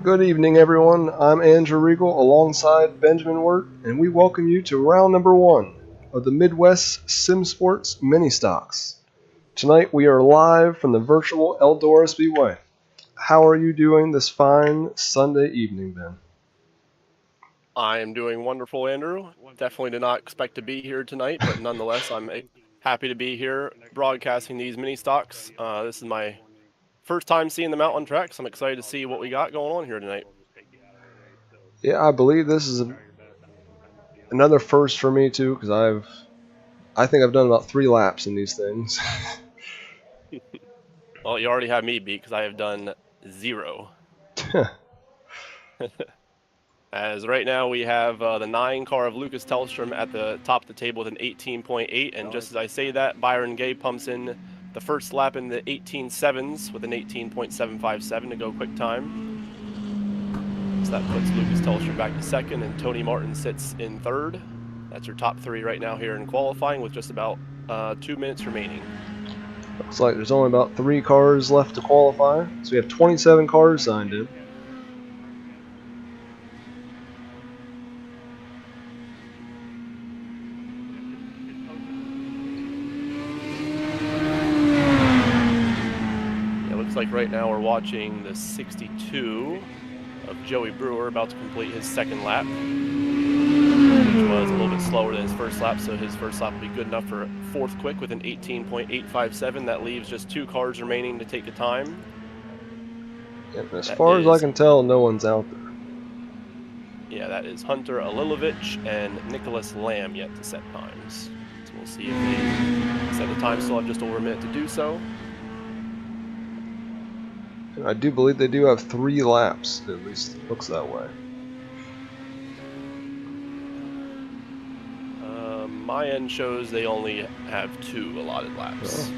Good evening, everyone. I'm Andrew Reigel alongside Benjamin Wirt, and we welcome you to round number 1 of the Midwest Sim Sports Mini Stocks. Tonight we are live from the virtual Eldora Speedway. How are you doing this fine Sunday evening, Ben? I am doing wonderful, Andrew. Definitely did not expect to be here tonight, but nonetheless, I'm happy to be here broadcasting these mini stocks. This is my first time seeing them out on track, so I'm excited to see what we got going on here tonight. Yeah, I believe this is another first for me too, because I think I've done about 3 laps in these things. Well, you already have me beat because I have done 0. As right now we have the 9 car of Lucas Tellstrom at the top of the table with an 18.8, and just as I say that, Byron Gay pumps in the first lap in the 18.7s with an 18.757 to go quick time. So that puts Lucas Tellstrom back to second, and Tony Martin sits in third. That's your top 3 right now here in qualifying with just about 2 minutes remaining. Looks like there's only about 3 cars left to qualify, so we have 27 cars signed in. Like right now we're watching the 62 of Joey Brewer about to complete his second lap, which was a little bit slower than his first lap, so his first lap will be good enough for 4th quick with an 18.857. That leaves just 2 cars remaining to take the time. Yep, as far as I can tell, no one's out there. Yeah, that is Hunter Alilovich and Nicholas Lamb yet to set times. So we'll see if they set the time. Still have just over a minute to do so. I do believe they do have 3 laps, at least it looks that way. My end shows they only have 2 allotted laps. Oh.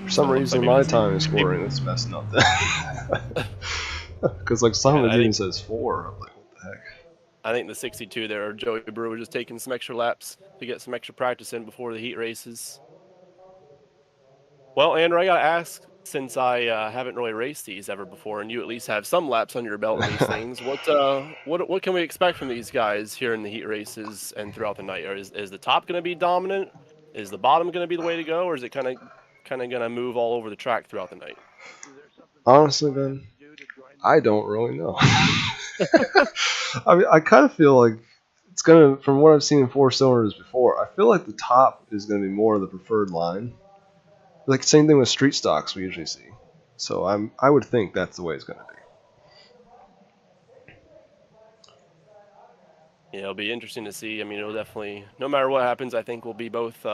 For some reason, my time is scoring. It's messing up then. Because like some of it even says 4. I'm like, what the heck? I think the 62 there, Joey Brewer was just taking some extra laps to get some extra practice in before the heat races. Well, Andrew, I gotta ask, since I haven't really raced these ever before, and you at least have some laps under your belt in these things, what can we expect from these guys here in the heat races and throughout the night? Or is the top going to be dominant? Is the bottom going to be the way to go, or is it kind of going to move all over the track throughout the night? Honestly, Ben, I don't really know. I mean, I kind of feel like it's gonna, from what I've seen in 4 cylinders before, I feel like the top is gonna be more of the preferred line. Like same thing with street stocks we usually see. So I would think that's the way it's going to be. Yeah, it'll be interesting to see. I mean, it'll definitely, no matter what happens, I think we'll be both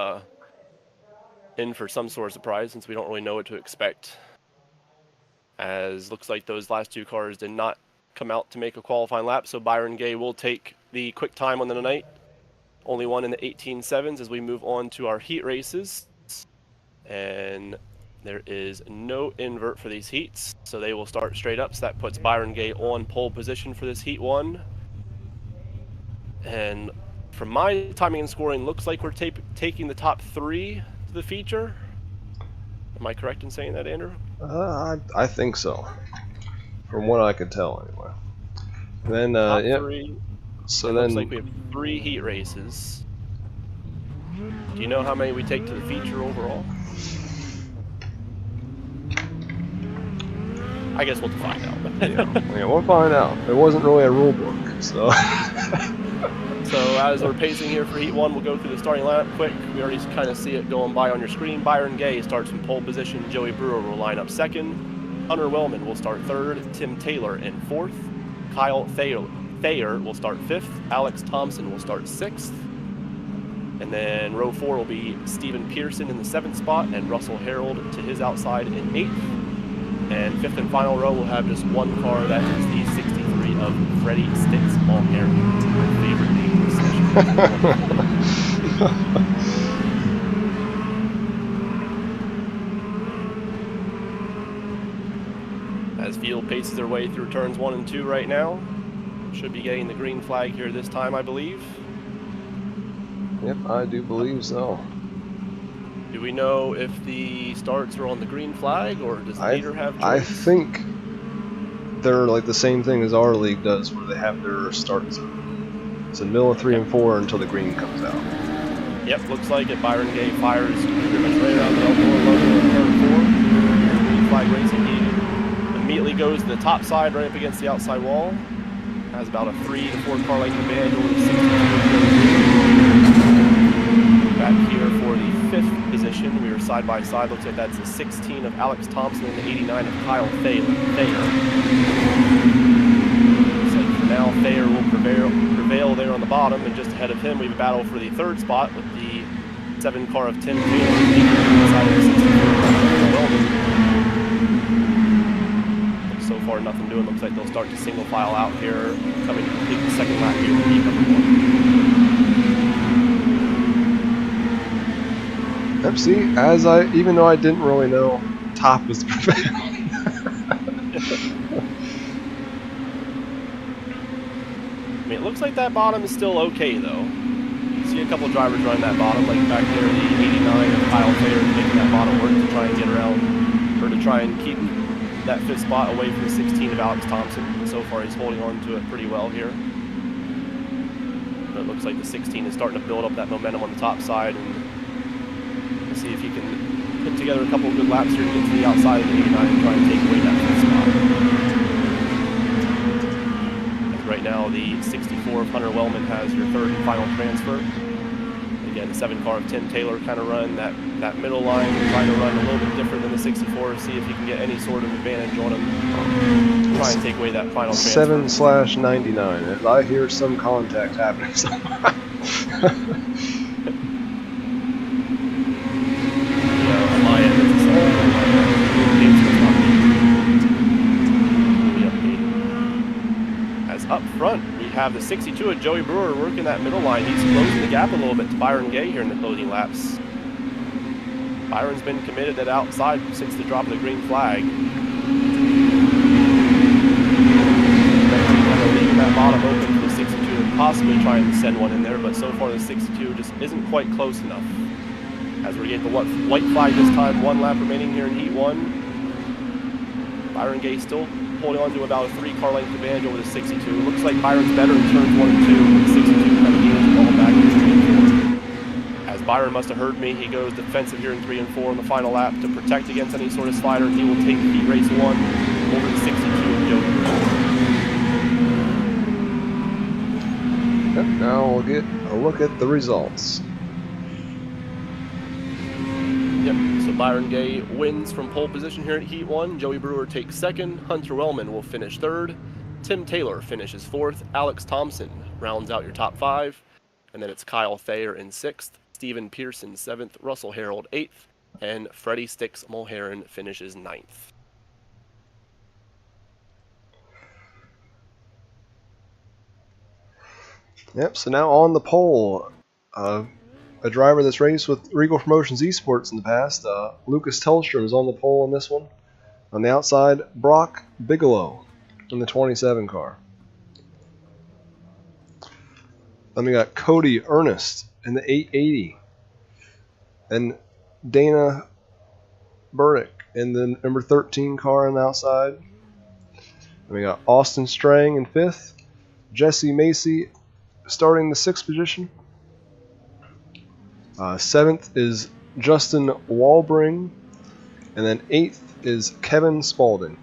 in for some sort of surprise since we don't really know what to expect. As looks like those last 2 cars did not come out to make a qualifying lap, so Byron Gay will take the quick time on the night. Only one in the 18.7s as we move on to our heat races. And there is no invert for these heats, so they will start straight up. So that puts Byron Gay on pole position for this heat 1. And from my timing and scoring, looks like we're taking the top 3 to the feature. Am I correct in saying that, Andrew? I think so, from what I could tell anyway. Then top yeah. 3. So it then looks like we have 3 heat races. Do you know how many we take to the feature overall? I guess we'll find out. yeah, we'll find out. There wasn't really a rule book, so. So as we're pacing here for Heat 1, we'll go through the starting lineup quick. We already kind of see it going by on your screen. Byron Gay starts from pole position. Joey Brewer will line up second. Hunter Wellman will start third. Tim Taylor in 4th. Kyle Thayer will start 5th. Alex Thompson will start 6th. And then row 4 will be Stephen Pearson in the 7th spot and Russell Harold to his outside in 8th. And 5th and final row will have just 1 car, that is the 63 of Freddie Sticks Mulcahy. My favorite name this session. As field paces their way through turns 1 and 2 right now. Should be getting the green flag here this time, I believe. Yep, I do believe so. Do we know if the starts are on the green flag, or does the leader have choice? I think they're like the same thing as our league does, where they have their starts. It's a middle of 3 and 4 until the green comes out. Yep, looks like it. Byron Gay fires pretty much right around the elbow logo in turn 4. Green flag racing. He immediately goes to the top side, right up against the outside wall. Has about a 3 to 4 car length advantage over the 62. Back here for the 5th position. We are side by side. Looks like that's the 16 of Alex Thompson and the 89 of Kyle Thayer. Looks like for now Thayer will prevail there on the bottom, and just ahead of him we have a battle for the 3rd spot with the 7 car of Tim Taylor inside of the 64. So far nothing doing. Looks like they'll start to single file out here, coming to complete the 2nd lap here for heat number 1. Yep, see, even though I didn't really know, top was prevailing. I mean, it looks like that bottom is still okay, though. You see a couple of drivers running that bottom, like back there, the 89 of Kyle Thayer making that bottom work to try and get around, or to try and keep that 5th spot away from the 16 of Alex Thompson. And so far, he's holding on to it pretty well here. But it looks like the 16 is starting to build up that momentum on the top side, and we'll see if he can put together a couple of good laps here to get to the outside of the 89 and try and take away that 5th spot. Right now, the 64 of Hunter Wellman has your 3rd and final transfer. Again, the 7 car of Tim Taylor kind of run that middle line, trying to run a little bit different than the 64, see if he can get any sort of advantage on him, try and take away that final transfer. 7/99. If I hear some contact happening somewhere. Yeah, on my end, it's up front, we have the 62 of Joey Brewer working that middle line. He's closing the gap a little bit to Byron Gay here in the closing laps. Byron's been committed at outside since the drop of the green flag. Leaving that bottom open for the 62 and possibly trying to send one in there, but so far the 62 just isn't quite close enough. As we get the white flag this time, 1 lap remaining here in Heat 1. Byron Gay still holding on to about a 3 car length advantage over the 62. Looks like Byron's better in turns 1 and 2, with the 62 kind of getting the ball back in 3 and 4. As Byron must have heard me, he goes defensive here in 3 and 4 on the final lap to protect against any sort of slider, and he will take heat race 1 over the 62 of Joey Brewer. Yep, now we'll get a look at the results. Yep, so Byron Gay wins from pole position here at Heat 1. Joey Brewer takes 2nd. Hunter Wellman will finish 3rd. Tim Taylor finishes 4th. Alex Thompson rounds out your top 5. And then it's Kyle Thayer in 6th. Steven Pearson 7th. Russell Harold 8th. And Freddie Sticks Mulheron finishes 9th. Yep, so now on the pole, a driver that's raced with Reigel Promotions Esports in the past, Lucas Tellstrom is on the pole in this one. On the outside, Brock Bigelow in the 27 car. Then we got Cody Ernest in the 880. And Dana Burdick in the number 13 car on the outside. Then we got Austin Strang in 5th. Jesse Macy starting the 6th position. 7th is Justin Walbring, and then 8th is Kevin Spaulding.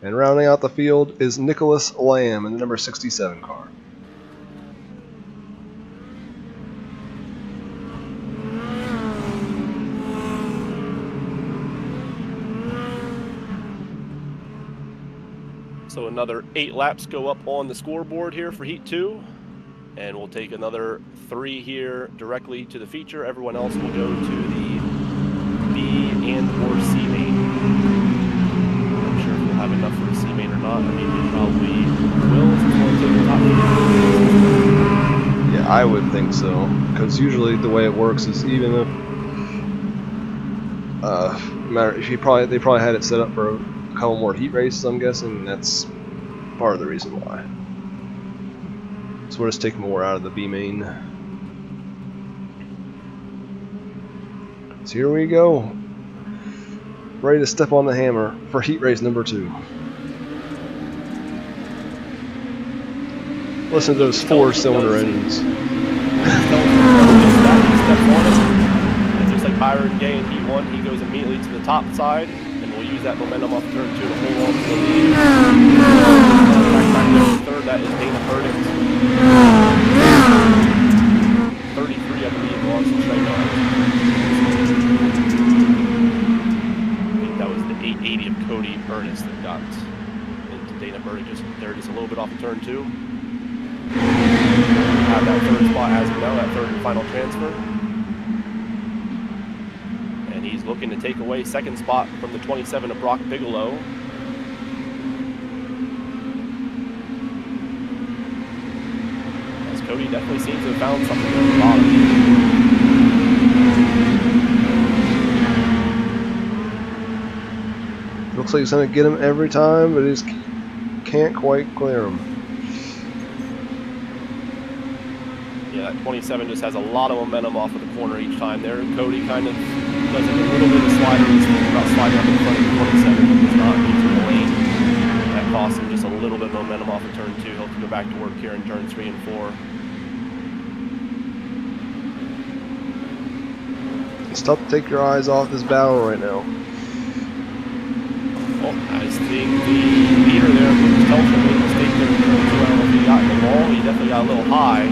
And rounding out the field is Nicholas Lamb in the number 67 car. So another 8 laps go up on the scoreboard here for Heat 2. And we'll take another 3 here directly to the feature. Everyone else will go to the B and or C main. I'm not sure if we'll have enough for the C main or not. I mean, we probably will if we want to take the top 3. Yeah, I would think so. Because usually the way it works is even if they probably had it set up for a couple more heat races, I'm guessing. That's part of the reason why. So we'll just take more out of the B main. So here we go. Ready to step on the hammer for heat race number 2. Listen to those four-cylinder engines. And just like Byron Gay in Heat 1, he goes immediately to the top side, and we'll use that momentum off turn 2 to hold on to the lead. Back there in third, that is Dana Burdick. 33, I believe, belongs to straight line. I think that was the 880 of Cody Ernest that got into Dana Burdick just there, just a little bit off of turn 2. Have that third spot as of now, that third and final transfer. And he's looking to take away second spot from the 27 of Brock Bigelow. As Cody definitely seems to have found something there at the bottom. Looks like he's going to get him every time, but he just can't quite clear him. Yeah, that 27 just has a lot of momentum off of the corner each time there. Cody kind of does a little bit of slider. He's about sliding up in front of the 27, but does not need to lane. That costs him just a little bit of momentum off of turn 2. He'll have to go back to work here in turn 3 and 4. It's tough to take your eyes off this battle right now. Oh, I think the leader there, Lucas Telford, made a mistake there in turn 2. I don't know if he got in the wall. He definitely got a little high.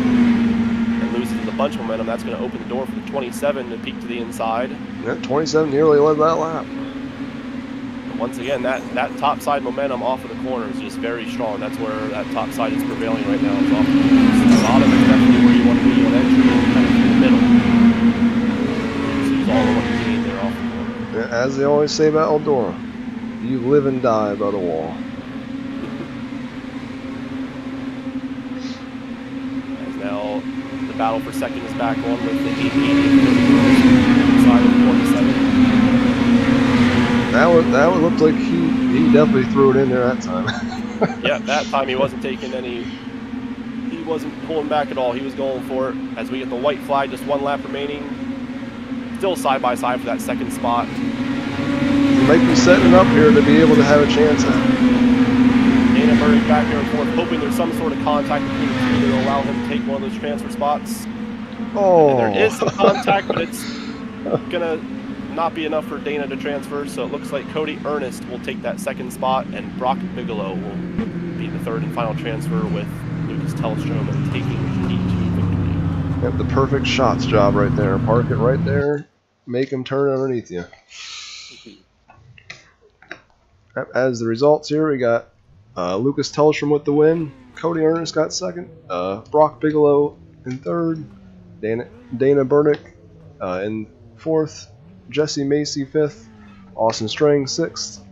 Loses a bunch of momentum. That's going to open the door for the 27 to peek to the inside. That 27 nearly led that lap. But once again, that top side momentum off of the corner is just very strong. That's where that top side is prevailing right now. It's off the bottom is definitely where you want to be on entry and kind of in the middle. So use all the what you need there off the corner. Yeah, as they always say about Eldora, you live and die by the wall. As now the battle for second is back on with the 880 side of the 27. That looked like he definitely threw it in there that time. Yeah, that time he wasn't taking any. He wasn't pulling back at all. He was going for it. As we get the white flag, just one lap remaining. Still side by side for that second spot. You might be setting up here to be able to have a chance at it. Dana Burdick back here and forth, hoping there's some sort of contact between the two that will allow him to take one of those transfer spots. Oh. And there is some contact, but it's gonna not be enough for Dana to transfer. So it looks like Cody Ernest will take that second spot, and Brock Bigelow will be the third and final transfer with Lucas Telstrom and taking Heat 2 victory. Yep, the perfect shots job right there. Park it right there, make him turn underneath you. As the results here, we got Lucas Telstrom with the win. Cody Ernest got second. Brock Bigelow in third. Dana Burdick in fourth. Jesse Macy fifth. Austin Strang sixth.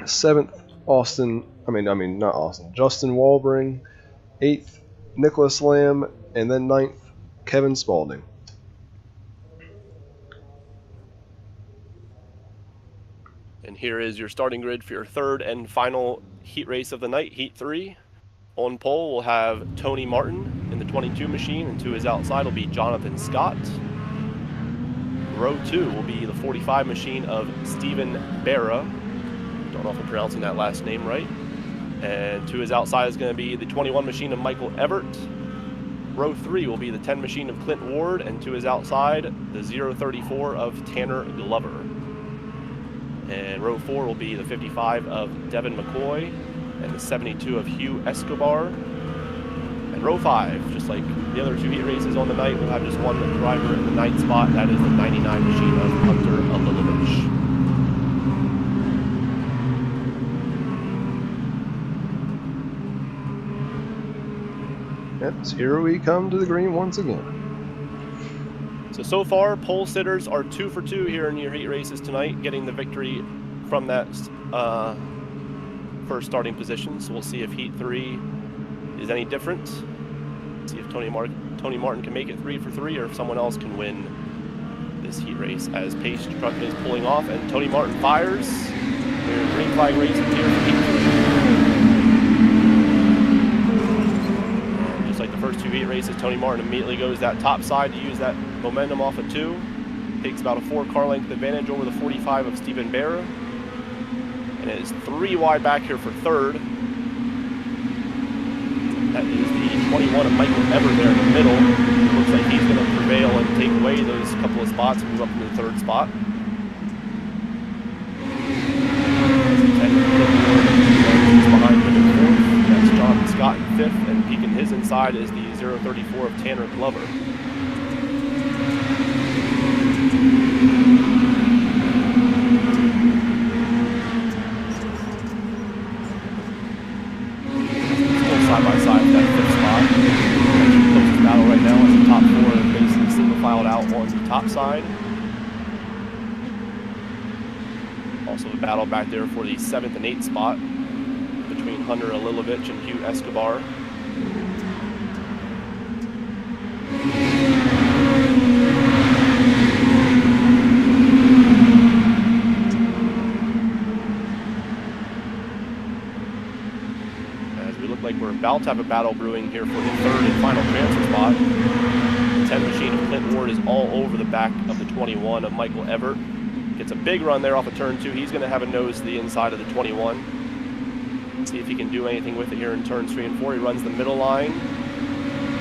Seventh, Justin Walbring. Eighth, Nicholas Lamb. And then ninth, Kevin Spaulding. And here is your starting grid for your third and final heat race of the night, Heat 3. On pole, we'll have Tony Martin in the 22 machine, and to his outside will be Jonathan Scott. Row 2 will be the 45 machine of Stephen Barra. Don't know if I'm pronouncing that last name right. And to his outside is going to be the 21 machine of Michael Everett. Row 3 will be the 10 machine of Clint Ward, and to his outside, the 034 of Tanner Glover. And row 4 will be the 55 of Devin McCoy and the 72 of Hugh Escobar. And row 5, just like the other two heat races on the night, we'll have just one driver in the 9th spot. That is the 99 machine of Hunter Alilovich. Yep, so here we come to the green once again. So far, pole sitters are 2 for 2 here in your heat races tonight, getting the victory from that first starting position. So we'll see if Heat 3 is any different. See if Tony Martin can make it 3 for 3, or if someone else can win this heat race as Pace Truck is pulling off and Tony Martin fires. Their green flag race is here for Heat 3. Just like the first two heat races, Tony Martin immediately goes that top side to use that momentum off of 2. Takes about a 4 car length advantage over the 45 of Stephen Barra. And it is 3 wide back here for third. That is the 21 of Michael Everett there in the middle. Looks like he's going to prevail and take away those couple of spots and move up into the third spot. Behind him in fourth. That's Jonathan Scott in fifth, and peeking his inside is the 034 of Tanner Glover. Side by side with that fifth spot. Closest battle right now is the top four basically single filed out on the top side. Also a battle back there for the 7th and 8th spot between Hunter 𝐒𝐢𝐿𝐤𝐿 and 𝐒𝐢𝐥𝐝𝐵𝐚. Like we're about to have a battle brewing here for the 3rd and final transfer spot. The 10 machine of Clint Ward is all over the back of the 21 of Michael Everett. Gets a big run there off of turn 2. He's going to have a nose to the inside of the 21. See if he can do anything with it here in turns 3 and 4. He runs the middle line.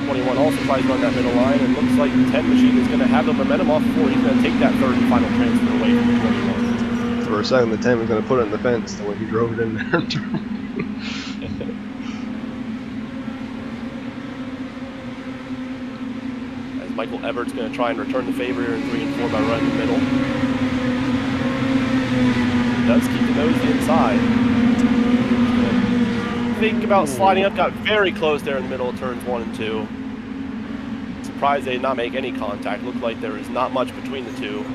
21 also tries to run that middle line, and looks like the 10 machine is going to have the momentum off 4. He's going to take that 3rd and final transfer away from the 21. For a second, the 10 was going to put it in the fence the way he drove it in there. Michael Everett's going to try and return the favor here in 3 and 4 by running the middle. He does keep the nose to the inside. Think about sliding up, got very close there in the middle of turns 1 and 2. Surprised they did not make any contact. Looked like there is not much between the two.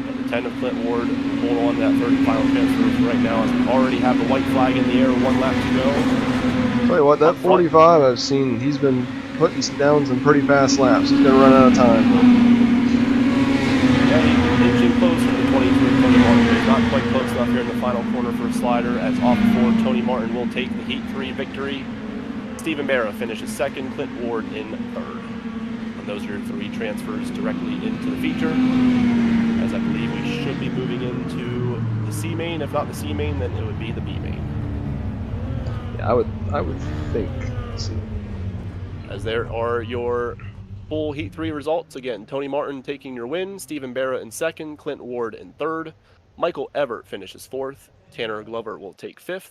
But the 10 of Clint Ward hold on to that 3rd and final transfer right now as we already have the white flag in the air, 1 lap to go. Tell you what, that 45 I've seen, he's been putting down some pretty fast laps. He's going to run out of time. Yeah, he's inching close to the 22 and 21, but he's not quite close enough here in the final corner for a slider, as off 4, Tony Martin will take the Heat 3 victory. Stephen Barra finishes 2nd, Clint Ward in 3rd. And those are your 3 transfers directly into the feature, as I believe we should be moving into the C main. If not the C main, then it would be the B main. Yeah, I would think C. As there are your full Heat 3 results. Again, Tony Martin taking your win, Stephen Barra in 2nd, Clint Ward in 3rd, Michael Everett finishes 4th, Tanner Glover will take 5th,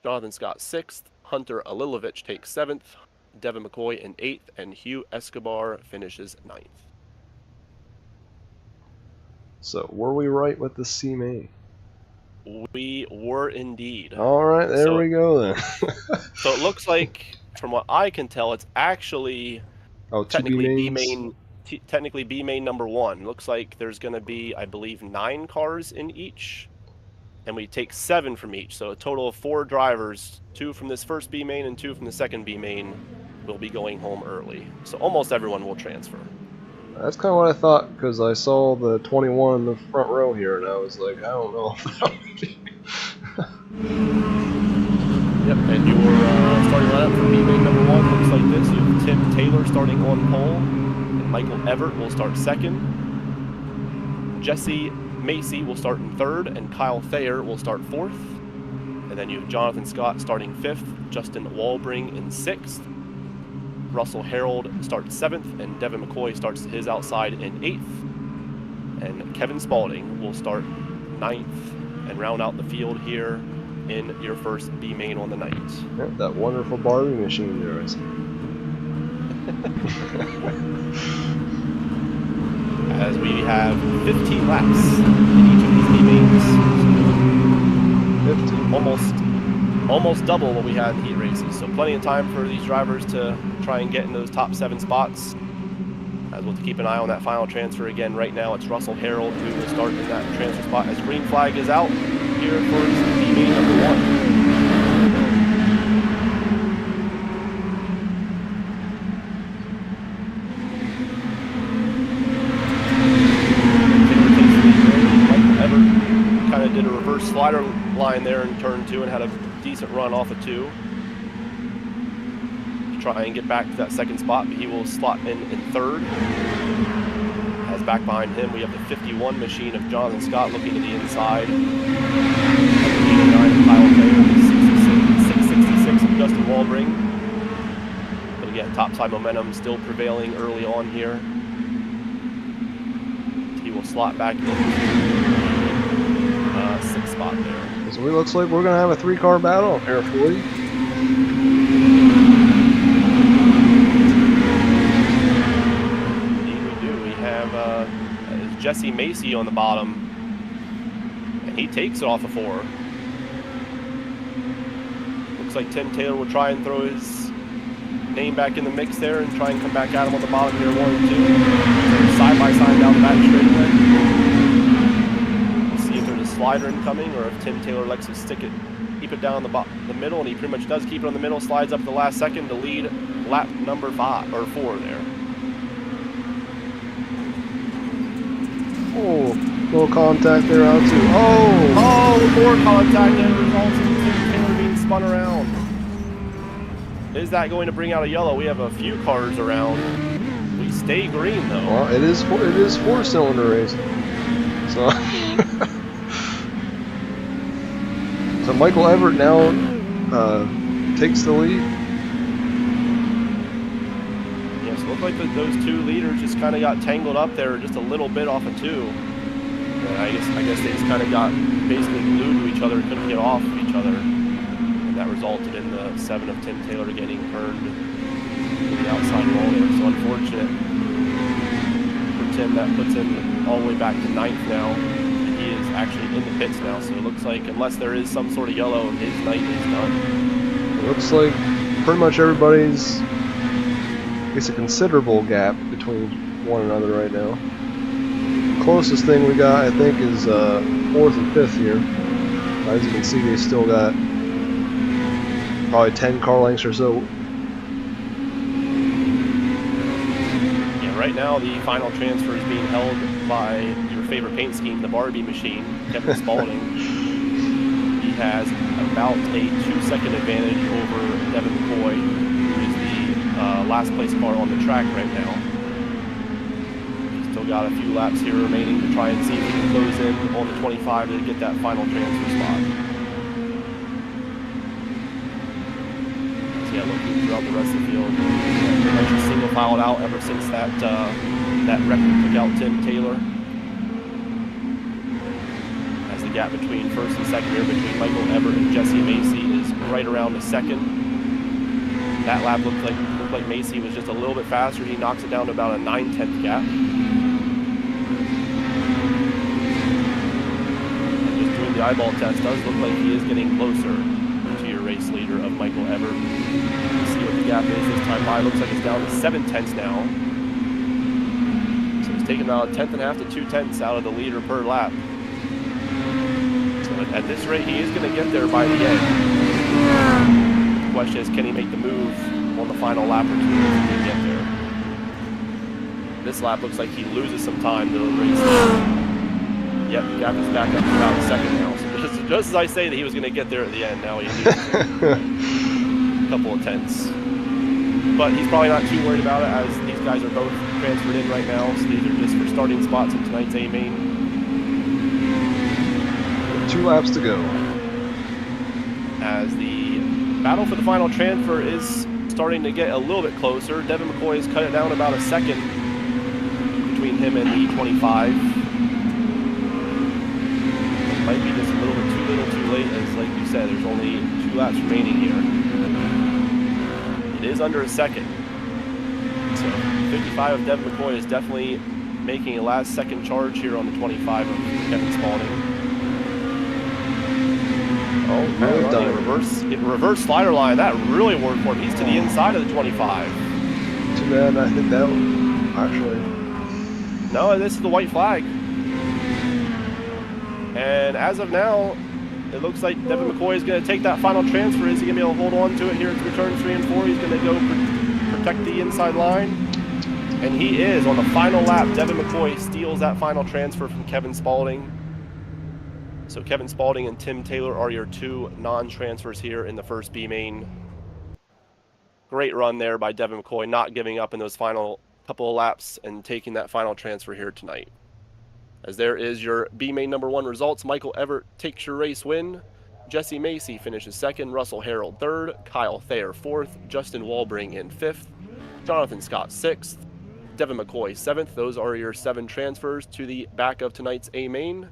Jonathan Scott 6th, Hunter 𝐒𝐿𝐤𝐿 takes 7th, Devin McCoy in 8th, and 𝐒𝐢𝐥𝐝𝐵𝐚 finishes 9th. So, were we right with the C main? We were indeed. All right, there we go then. So it looks like, from what I can tell, it's actually technically B main number 1. Looks like there's going to be, I believe, 9 cars in each, and we take 7 from each. So a total of 4 drivers, 2 from this first B main and 2 from the second B main, will be going home early. So almost everyone will transfer. That's kind of what I thought, because I saw the 21 in the front row here, and I was like, I don't know. Yep, and your starting lineup for B main number 1 looks like this. You have Tim Taylor starting on pole, and Michael Everett will start 2nd. Jesse Macy will start in 3rd, and Kyle Thayer will start 4th. And then you have Jonathan Scott starting 5th, Justin Walbring in 6th. Russell Harold starts 7th, and Devin McCoy starts his outside in 8th. And Kevin Spalding will start 9th and round out the field here in your first B main on the night. Yeah, that wonderful Barbie machine there, I see. As we have 15 laps in each of these B mains. 15. Almost double what we had in heat races. So plenty of time for these drivers to try and get in those top 7 spots. As we'll keep an eye on that final transfer again. Right now it's Russell Harold who will start in that transfer spot as green flag is out here for B main number 1. Kind of did a reverse slider line there in turn 2 and had a decent run off of 2 to try and get back to that 2nd spot, but he will slot in 3rd. As back behind him we have the 51 machine of Jonathan Scott looking to the inside. 89 Kyle Thayer, 666 of Justin Walbring. But again, topside momentum still prevailing early on here. He will slot back into 6th spot there. So it looks like we're going to have a 3-car battle here, Floyd. Indeed we do. We have Jesse Macy on the bottom. And he takes it off of 4. Looks like Tim Taylor will try and throw his name back in the mix there and try and come back at him on the bottom here, 1 and 2. Side by side down the back straightaway. We'll see if there's a slider incoming or if Tim Taylor likes to stick it, keep it down the middle, and he pretty much does keep it on the middle, slides up the last second to lead lap number 5 or 4 there. Oh, little contact there out too. Oh, more contact and results in Tim Taylor being spun around. Is that going to bring out a yellow? We have a few cars around. We stay green though. Well, it is 4-cylinder racing. So, so Michael Everett now takes the lead. Yes, it looked like those 2 leaders just kind of got tangled up there, just a little bit off of 2. And I guess they just kind of got basically glued to each other, couldn't get off of each other. That resulted in the 7 of Tim Taylor getting burned to the outside wall there. So unfortunate for Tim, that puts him all the way back to 9th now. And he is actually in the pits now. So it looks like unless there is some sort of yellow, his night is done. It looks like pretty much everybody's, I guess, a considerable gap between one another right now. Closest thing we got, I think, is 4th and 5th here. As you can see, they still got probably 10 car lengths or so. Yeah, right now the final transfer is being held by your favorite paint scheme, the Barbie machine, Kevin Spaulding. He has about a 2-second advantage over Devin McCoy, who is the last place car on the track right now. He's still got a few laps here remaining to try and see if he can close in on the 25 to get that final transfer spot. Yeah, looking throughout the rest of the field, pretty much single filed out ever since that record took out Tim Taylor. As the gap between 1st and 2nd here between Michael Everett and Jesse Macy is right around a 2nd. That lap looked like Macy was just a little bit faster. He knocks it down to about a 9/10 gap. And just doing the eyeball test does look like he is getting closer to your race leader of Michael Everett. See what the gap is this time by. Looks like it's down to 7/10 now. So he's taking about a 1/10.5 to 2/10 out of the leader per lap. So at this rate, he is going to get there by the end. The question is, can he make the move on the final lap or 2 to get there? This lap looks like he loses some time to the race. Yep, the gap is back up to about a 2nd now. So just as I say that he was going to get there at the end, now he needs a couple of tenths. But he's probably not too worried about it, as these guys are both transferred in right now. So these are just for starting spots in tonight's A main. 2 laps to go. As the battle for the final transfer is starting to get a little bit closer. Devin McCoy has cut it down about a 2nd between him and the 25. It might be just a little bit too late, as like you said, there's only 2 laps remaining here. It is under a 2nd. So 55 of Devin McCoy is definitely making a last-second charge here on the 25 of Kevin Spaulding. Oh, really done a reverse slider line. That really worked for him. He's to the inside of the 25. Too bad. I think that one, actually. No, this is the white flag. And as of now, it looks like Devin McCoy is going to take that final transfer. Is he going to be able to hold on to it here through turns 3 and 4? He's going to go protect the inside line. And he is. On the final lap, Devin McCoy steals that final transfer from Kevin Spaulding. So Kevin Spaulding and Tim Taylor are your 2 non-transfers here in the first B main. Great run there by Devin McCoy, not giving up in those final couple of laps and taking that final transfer here tonight. As there is your B main number 1 results. Michael Everett takes your race win. Jesse Macy finishes second, Russell Harold third, Kyle Thayer fourth, Justin Walbring in fifth, Jonathan Scott sixth, Devin McCoy seventh. Those are your 7 transfers to the back of tonight's A main.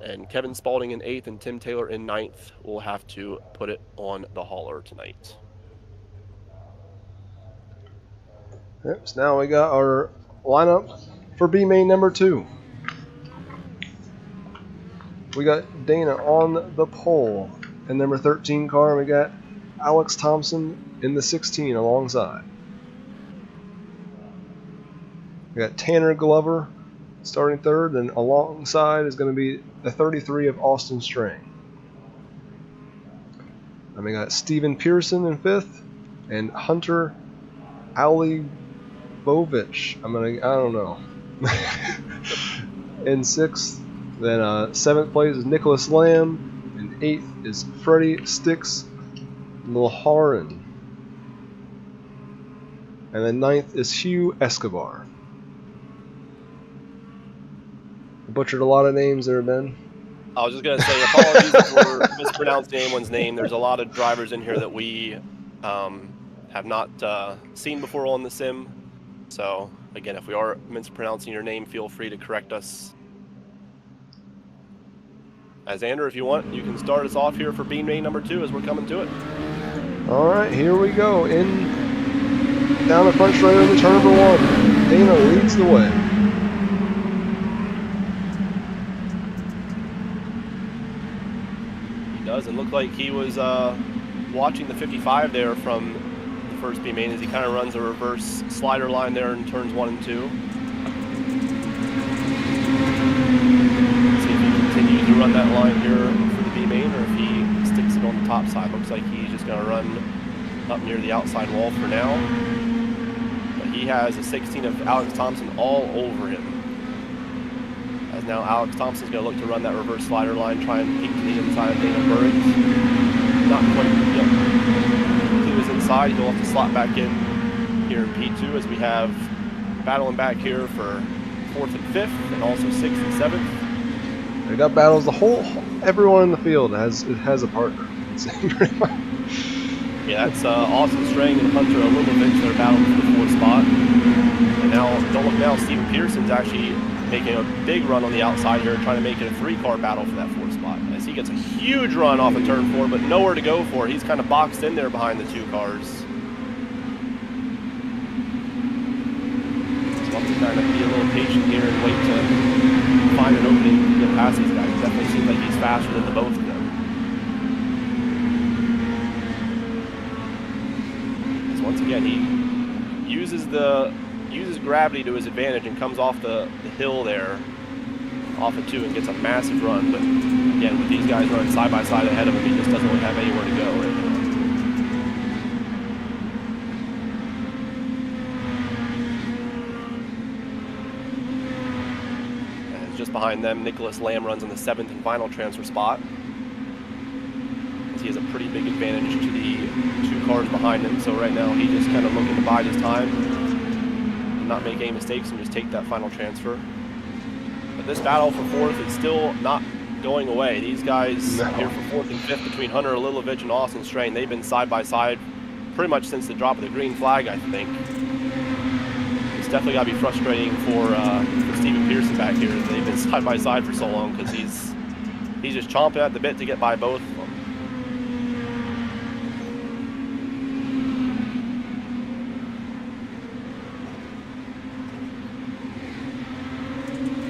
And Kevin Spalding in 8th and Tim Taylor in 9th will have to put it on the hauler tonight. Yep, so now we got our lineup for B main number 2. We got Dana on the pole in number 13 car. We got Alex Thompson in the 16 alongside. We got Tanner Glover starting third, and alongside is going to be the 33 of Austin Strang. And we got Stephen Pearson in 5th and Hunter 𝐒𝐢𝐲𝐢𝐝. I don't know. In 6th. Then 7th place is Nicholas Lamb, and 8th is Freddie Sticks Milharin. And then 9th is Hugh Escobar. I butchered a lot of names there, Ben. I was just going to say, apologies for mispronouncing anyone's name. There's a lot of drivers in here that we have not seen before on the sim. So, again, if we are mispronouncing your name, feel free to correct us. As Andrew, if you want, you can start us off here for B main number 2 as we're coming to it. All right, here we go. Down the front straight into turn number 1. Dana leads the way. He does, and look like he was watching the 55 there from the first B main as he kind of runs a reverse slider line there in turns 1 and 2. To run that line here for the B main, or if he sticks it on the top side. Looks like he's just going to run up near the outside wall for now. But he has a 16 of Alex Thompson all over him. As now Alex Thompson's going to look to run that reverse slider line, try and peek to the inside of Dana Burdick. Not quite yet. He was inside. He'll have to slot back in here in P2 as we have battling back here for 4th and 5th, and also 6th and 7th. We got battles. Everyone in the field has a partner. Yeah, that's Austin Strang and Hunter 𝐒𝐢𝐲𝐢𝐝. They're battling for the 4th spot. And now, don't look now, Stephen Pearson's actually making a big run on the outside here, trying to make it a 3-car battle for that 4th spot. As he gets a huge run off of turn 4, but nowhere to go for. He's kind of boxed in there behind the 2 cars. So we'll have to kind of be a little patient here and wait to find an opening to get past these guys. It definitely seems like he's faster than the both of them. So once again, he uses gravity to his advantage and comes off the hill there, off of 2, and gets a massive run. But again, with these guys running side by side ahead of him, he just doesn't really have anywhere to go right now. Just behind them, Nicholas Lamb runs in the 7th and final transfer spot. He has a pretty big advantage to the 2 cars behind him, so right now he's just kind of looking to bide his time, not make any mistakes, and just take that final transfer. But this battle for 4th is still not going away. These guys here for 4th and 5th between Hunter 𝐒𝐢𝐲𝐢𝐝 and Austin Strang, they've been side by side pretty much since the drop of the green flag, I think. It's definitely got to be frustrating for Stephen Pearson back here. They've been side by side for so long because he's just chomping at the bit to get by both of them.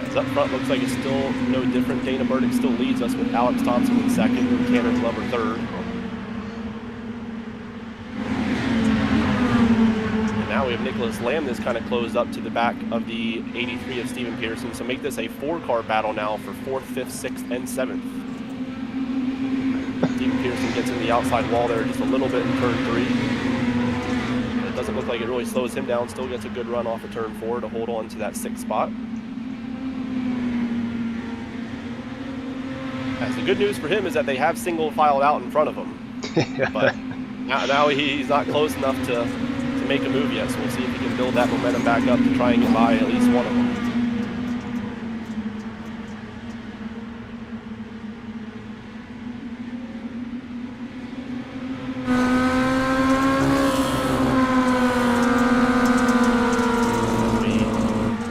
As up front, looks like it's still no different. Dana Burdick still leads us with Alex Thompson in 2nd and Tanner Glover 3rd. Now we have Nicholas Lamb that's kind of closed up to the back of the 83 of Stephen Pearson. So make this a 4-car battle now for 4th, 5th, 6th, and 7th. Stephen Pearson gets in the outside wall there just a little bit in turn 3. It doesn't look like it really slows him down. Still gets a good run off of turn 4 to hold on to that 6th spot. As the good news for him is that they have single filed out in front of him. Yeah. But now he's not close enough to make a move yet, so we'll see if he can build that momentum back up to try and get by at least one of them.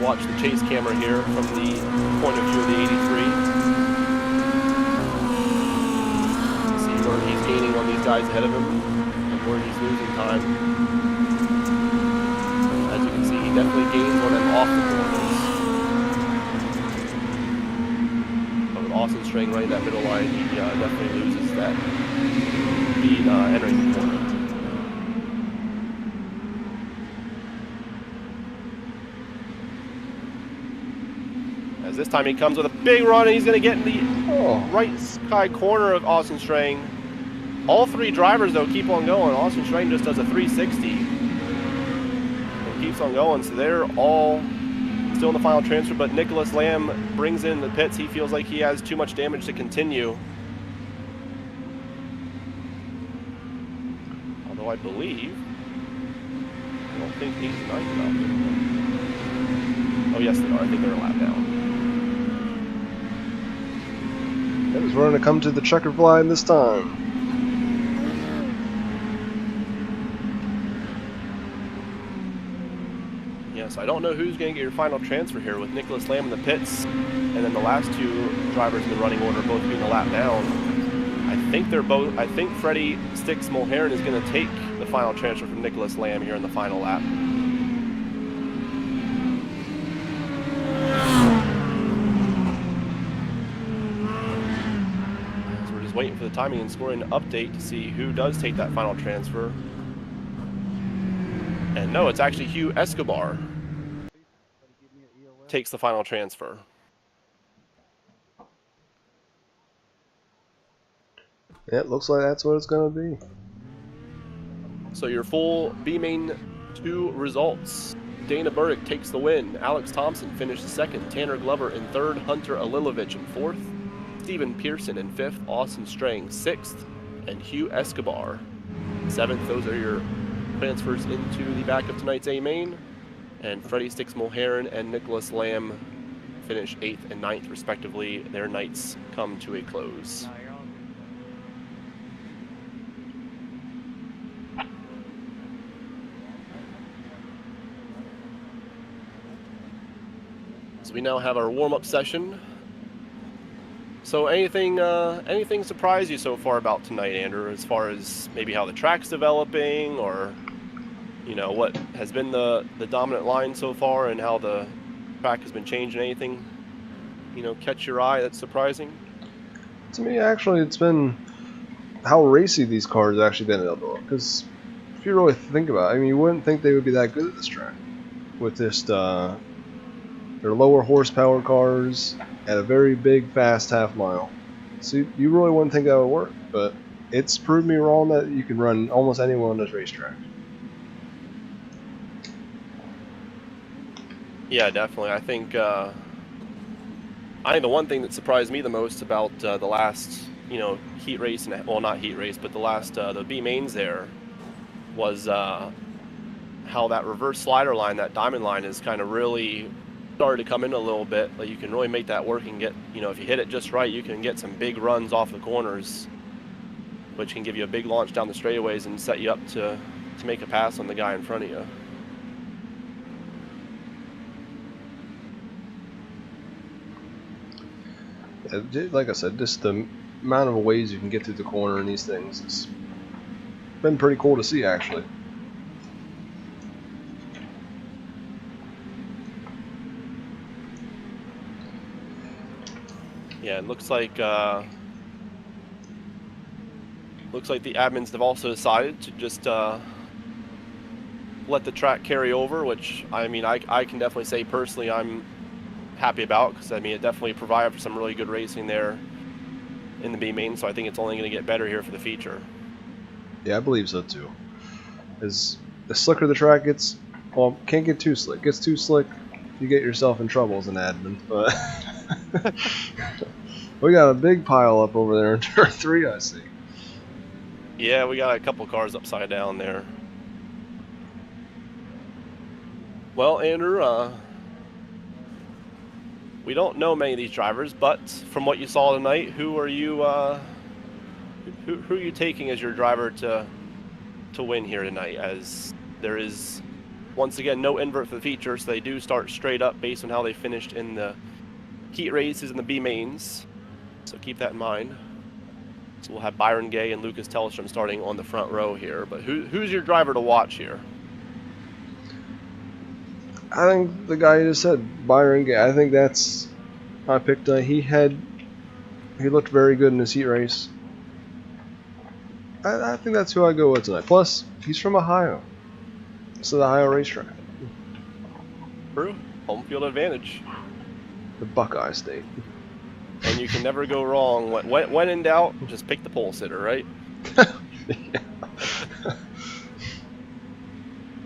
watch the chase camera here from the point of view of the 83. See where he's gaining on these guys ahead of him and where he's losing time. As you can see, he definitely gains on them off the corners. But with Austin straying right in that middle line, he definitely loses that speed entering the corner. This time he comes with a big run, and he's going to get in the right sky corner of Austin Strang. All three drivers, though, keep on going. Austin Strang just does a 360 and keeps on going. So they're all still in the final transfer, but Nicholas Lamb brings in the pits. He feels like he has too much damage to continue. Although I believe, I don't think 8 and 9 are out there. Oh, yes, they are. I think they're a lap down. We're going to come to the checkered line this time. Yes, I don't know who's going to get your final transfer here with Nicholas Lamb in the pits, and then the last two drivers in the running order both being a lap down. I think Freddie Sticks Mulherron is going to take the final transfer from Nicholas Lamb here in the final lap. Waiting for the timing and scoring update to see who does take that final transfer. And no, it's actually 𝐒𝐢𝐲𝐝𝐰𝐞𝐬𝐿 takes the final transfer. Yeah, it looks like that's what it's going to be. So your full B-Main 2 results. Dana Burdick takes the win. Alex Thompson finished second. Tanner Glover in third. Hunter Alilovich in fourth. Stephen Pearson in 5th, Austin Strang 6th, and 𝐒𝐢𝐲𝐝𝐰𝐞𝐬 7th. Those are your transfers into the back of tonight's A-Main. And Freddie Sticks Mulherron and Nicholas Lamb finish 8th and 9th respectively. Their nights come to a close. So we now have our warm-up session. So anything surprised you so far about tonight, Andrew, as far as maybe how the track's developing, or what has been the dominant line so far and how the track has been changing? Anything catch your eye that's surprising? To me, actually, it's been how racy these cars have actually been able to look. Because if you really think about it, I mean, you wouldn't think they would be that good at this track with just their lower horsepower cars at a very big, fast half mile. So you really wouldn't think that would work, but it's proved me wrong that you can run almost anyone on this racetrack. Yeah, definitely. I think the one thing that surprised me the most about the last, heat race, well, not heat race, but the last the B mains there was how that reverse slider line, that diamond line, is kind of really started to come in a little bit. Like, you can really make that work and get, if you hit it just right, you can get some big runs off the corners, which can give you a big launch down the straightaways and set you up to make a pass on the guy in front of you. Like I said, just the amount of ways you can get through the corner in these things has been pretty cool to see, actually. Yeah, it looks like the admins have also decided to just let the track carry over, which I can definitely say personally I'm happy about, because it definitely provided for some really good racing there in the B main. So I think it's only going to get better here for the feature. Yeah, I believe so too. As the slicker the track gets, well, can't get too slick. Gets too slick, you get yourself in trouble as an admin. But we got a big pile up over there in turn 3, I see. Yeah, we got a couple cars upside down there. Well, Andrew, we don't know many of these drivers, but from what you saw tonight, who are you taking as your driver to win here tonight? As there is Once again, no invert for the feature, so they do start straight up based on how they finished in the heat races and the B mains. So keep that in mind. So we'll have Byron Gay and Lucas Tellstrom starting on the front row here. But who's your driver to watch here? I think the guy you just said, Byron Gay. I think that's I picked. He looked very good in his heat race. I think that's who I go with tonight. Plus, he's from Ohio. So the Ohio racetrack. True. Home field advantage. The Buckeye State. And you can never go wrong. When in doubt, just pick the pole sitter, right?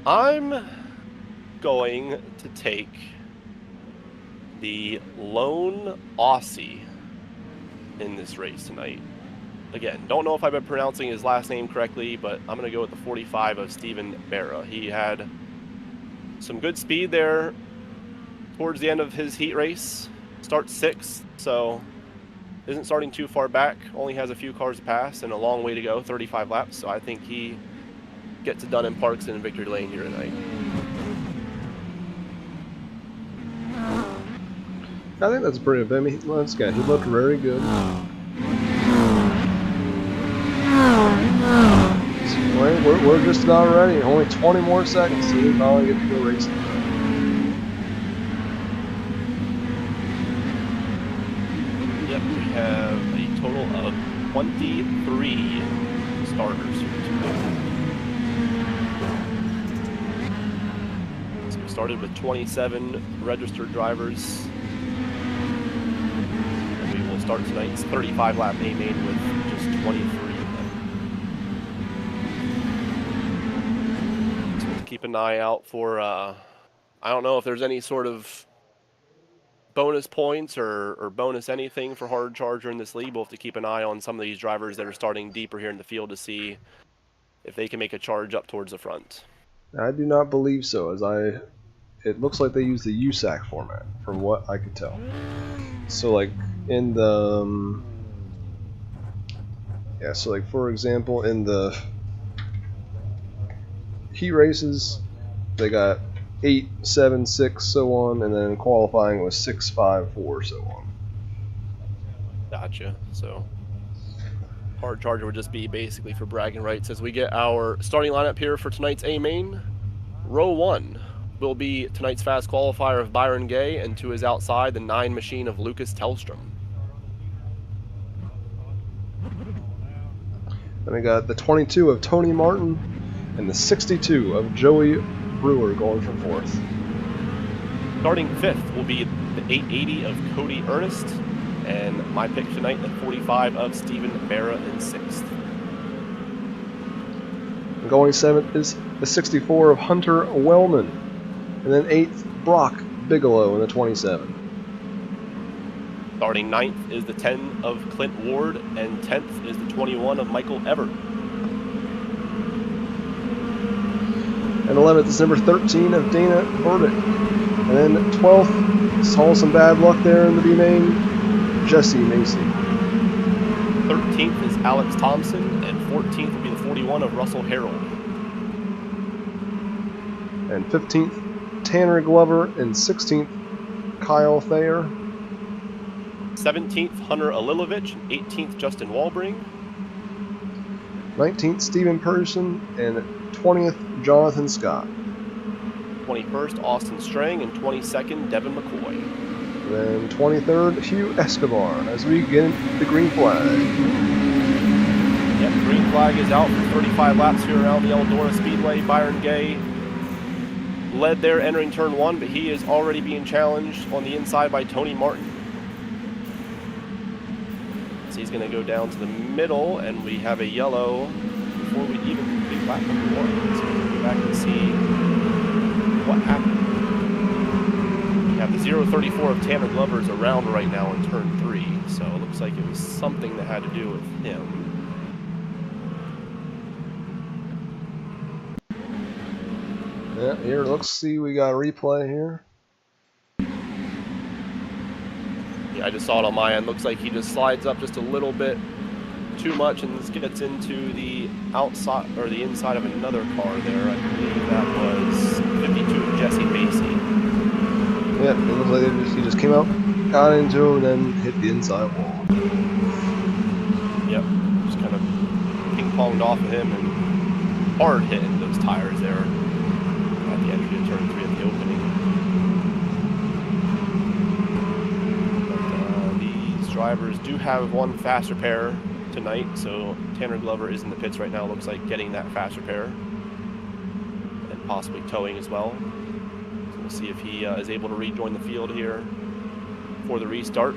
I'm going to take the lone Aussie in this race tonight. Again, don't know if I've been pronouncing his last name correctly, but I'm going to go with the 45 of Stephen Barra. He had some good speed there towards the end of his heat race. Starts 6th, so isn't starting too far back. Only has a few cars to pass and a long way to go, 35 laps. So I think he gets it done in Parks and in victory lane here tonight. I think that's pretty good. I mean, let's get. He looked very good. We're just about ready. Only 20 more seconds, so we finally get to go racing. Yep, we have a total of 23 starters here today. So we started with 27 registered drivers. And we will start tonight's 35-lap A main with just 23. Keep an eye out for, I don't know if there's any sort of bonus points or bonus anything for hard charger in this league. We'll have to keep an eye on some of these drivers that are starting deeper here in the field to see if they can make a charge up towards the front. I do not believe so, as it looks like they use the USAC format, from what I could tell. So like in the, so like for example in the heat races, they got 8, 7, 6, so on, and then qualifying was 6, 5, 4, so on. Gotcha. So hard charger would just be basically for bragging rights. As we get our starting lineup here for tonight's A main, row 1 will be tonight's fast qualifier of Byron Gay, and to his outside, the 9 machine of Lucas Tellstrom. Then we got the 22 of Tony Martin, and the 62 of Joey Brewer going for 4th. Starting 5th will be the 880 of Cody Ernest, and my pick tonight, the 45 of Stephen Barra in 6th. And going 7th is the 64 of Hunter Wellman, and then 8th, Brock Bigelow in the 27. Starting 9th is the 10 of Clint Ward, and 10th is the 21 of Michael Everett. And 11th is number 13 of Dana Burdick. And then 12th, saw some bad luck there in the B main, Jesse Macy. 13th is Alex Thompson, and 14th will be the 41 of Russell Harold. And 15th, Tanner Glover, and 16th, Kyle Thayer. 17th, Hunter Alilovich, and 18th, Justin Walbring. 19th, Stephen Person, and 20th, Jonathan Scott. 21st, Austin Strang, and 22nd, Devin McCoy. Then 23rd, Hugh Escobar, as we get the green flag. Yep, green flag is out for 35 laps here around the Eldora Speedway. Byron Gay led there entering turn 1, but he is already being challenged on the inside by Tony Martin. So he's going to go down to the middle, and we have a yellow before we even complete lap number 1. So we'll go back and see what happened. We have the 034 of Tanner Glover's around right now in turn 3, so it looks like it was something that had to do with him. Yeah, here, let's see, we got a replay here. Yeah, I just saw it on my end. Looks like he just slides up just a little bit too much and this gets into the outside or the inside of another car there. I believe that was 52 came up, got into him, and then hit the inside wall. Yep, just kind of ping-ponged off of him and hard hitting those tires there at the entry of turn 3 of the opening. But, these drivers do have one faster pair tonight, so Tanner Glover is in the pits right now. Looks like getting that faster pair and possibly towing as well. So we'll see if he is able to rejoin the field here for the restart.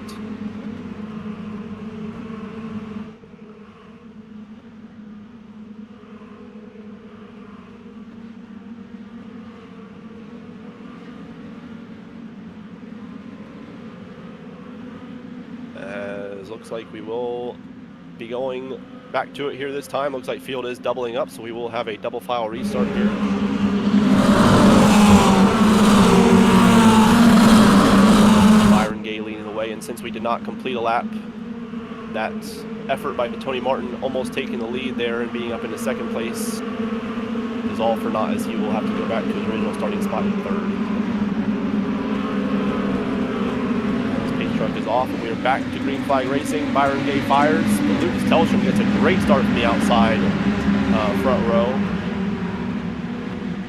Looks like we will be going back to it here this time. Looks like field is doubling up, so we will have a double file restart here. Byron Gay leading the way, and since we did not complete a lap, that effort by Tony Martin almost taking the lead there and being up into second place is all for naught, as he will have to go back to his original starting spot in third. Truck is off, and we are back to green flag racing. Byron Gay fires, but Lucas Tellstrom gets a great start from the outside front row,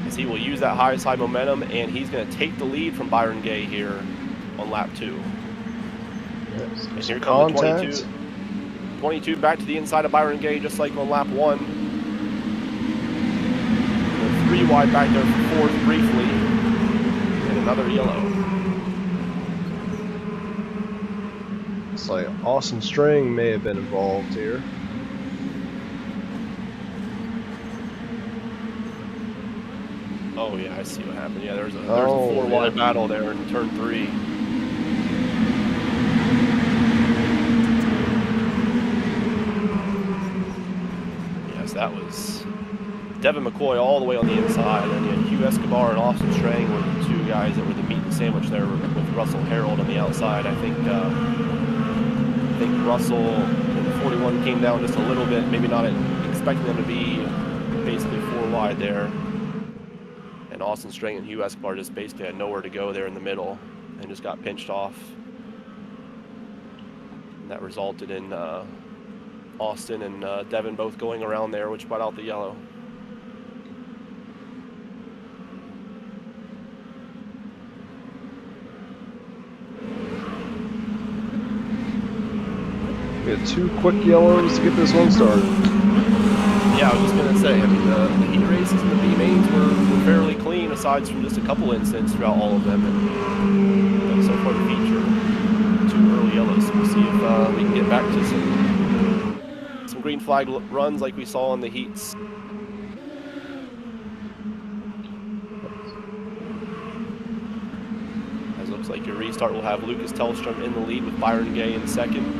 as he will use that high side momentum, and he's going to take the lead from Byron Gay here on lap 2. Yes, and here comes the 22. 22 back to the inside of Byron Gay, just like on lap 1. 3 wide back there for 4th briefly, and another yellow. Looks like Austin String may have been involved here. Oh yeah, I see what happened. Yeah, there's a 4 wide battle there in turn 3. Yes, that was Devin McCoy all the way on the inside, and then Hugh Escobar and Austin Strang were the 2 guys that were the meat and sandwich there with Russell Harold on the outside. I think Russell in the 41 came down just a little bit, maybe not expecting them to be basically 4 wide there. And Austin Strang and Hugh Escobar just basically had nowhere to go there in the middle and just got pinched off. And that resulted in Austin and Devin both going around there, which brought out the yellow. We had 2 quick yellows to get this one started. Yeah, I was just going to say, I mean, the heat races and the B mains were fairly clean, aside from just a couple incidents throughout all of them. And so far the feature, 2 early yellows. So we'll see if we can get back to some green flag runs like we saw in the heats. As it looks like your restart will have Lucas Tellstrom in the lead with Byron Gay in second.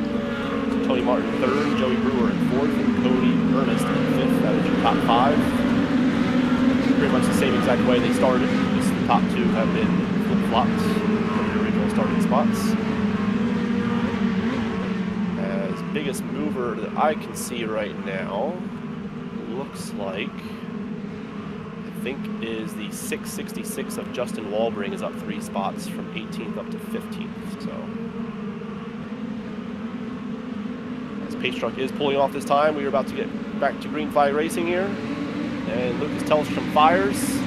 Tony Martin 3rd, Joey Brewer in 4th, and Cody Ernest in 5th. That is your top 5. Pretty much the same exact way they started. Just the top 2 have been flip-flopped from the original starting spots. As biggest mover that I can see right now, looks like, I think, is the 666 of Justin Walbring is up 3 spots from 18th up to 15th. So. Pace truck is pulling off this time. We are about to get back to green flag racing here. And Lucas Tellstrom fires.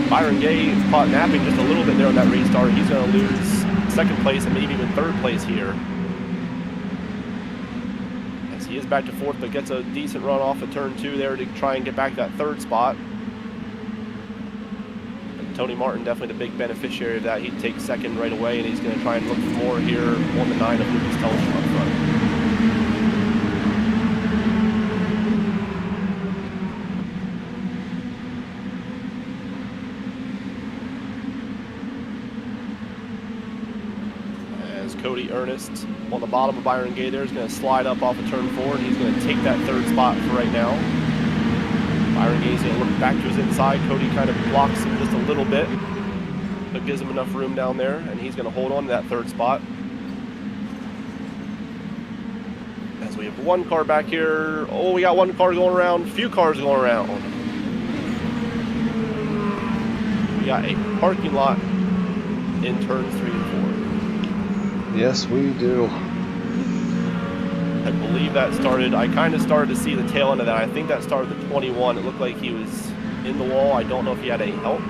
Byron Gay caught napping just a little bit there on that restart. He's going to lose 2nd place and maybe even 3rd place here. As he is back to 4th, but gets a decent run off of turn 2 there to try and get back to that 3rd spot. And Tony Martin, definitely the big beneficiary of that. He takes 2nd right away, and he's going to try and look for more here on the 9 of Lucas Tellstrom up front. Cody Ernest on the bottom of Byron Gay there is going to slide up off of turn 4, and he's going to take that 3rd spot for right now. Byron Gay is going to look back to his inside. Cody kind of blocks him just a little bit, but gives him enough room down there, and he's going to hold on to that 3rd spot. As we have 1 car back here. Oh, we got 1 car going around, few cars going around. We got a parking lot in turns 3 and 4. Yes, we do. I believe that started, I kind of started to see the tail end of that. I think that started the 21. It looked like he was in the wall. I don't know if he had any help.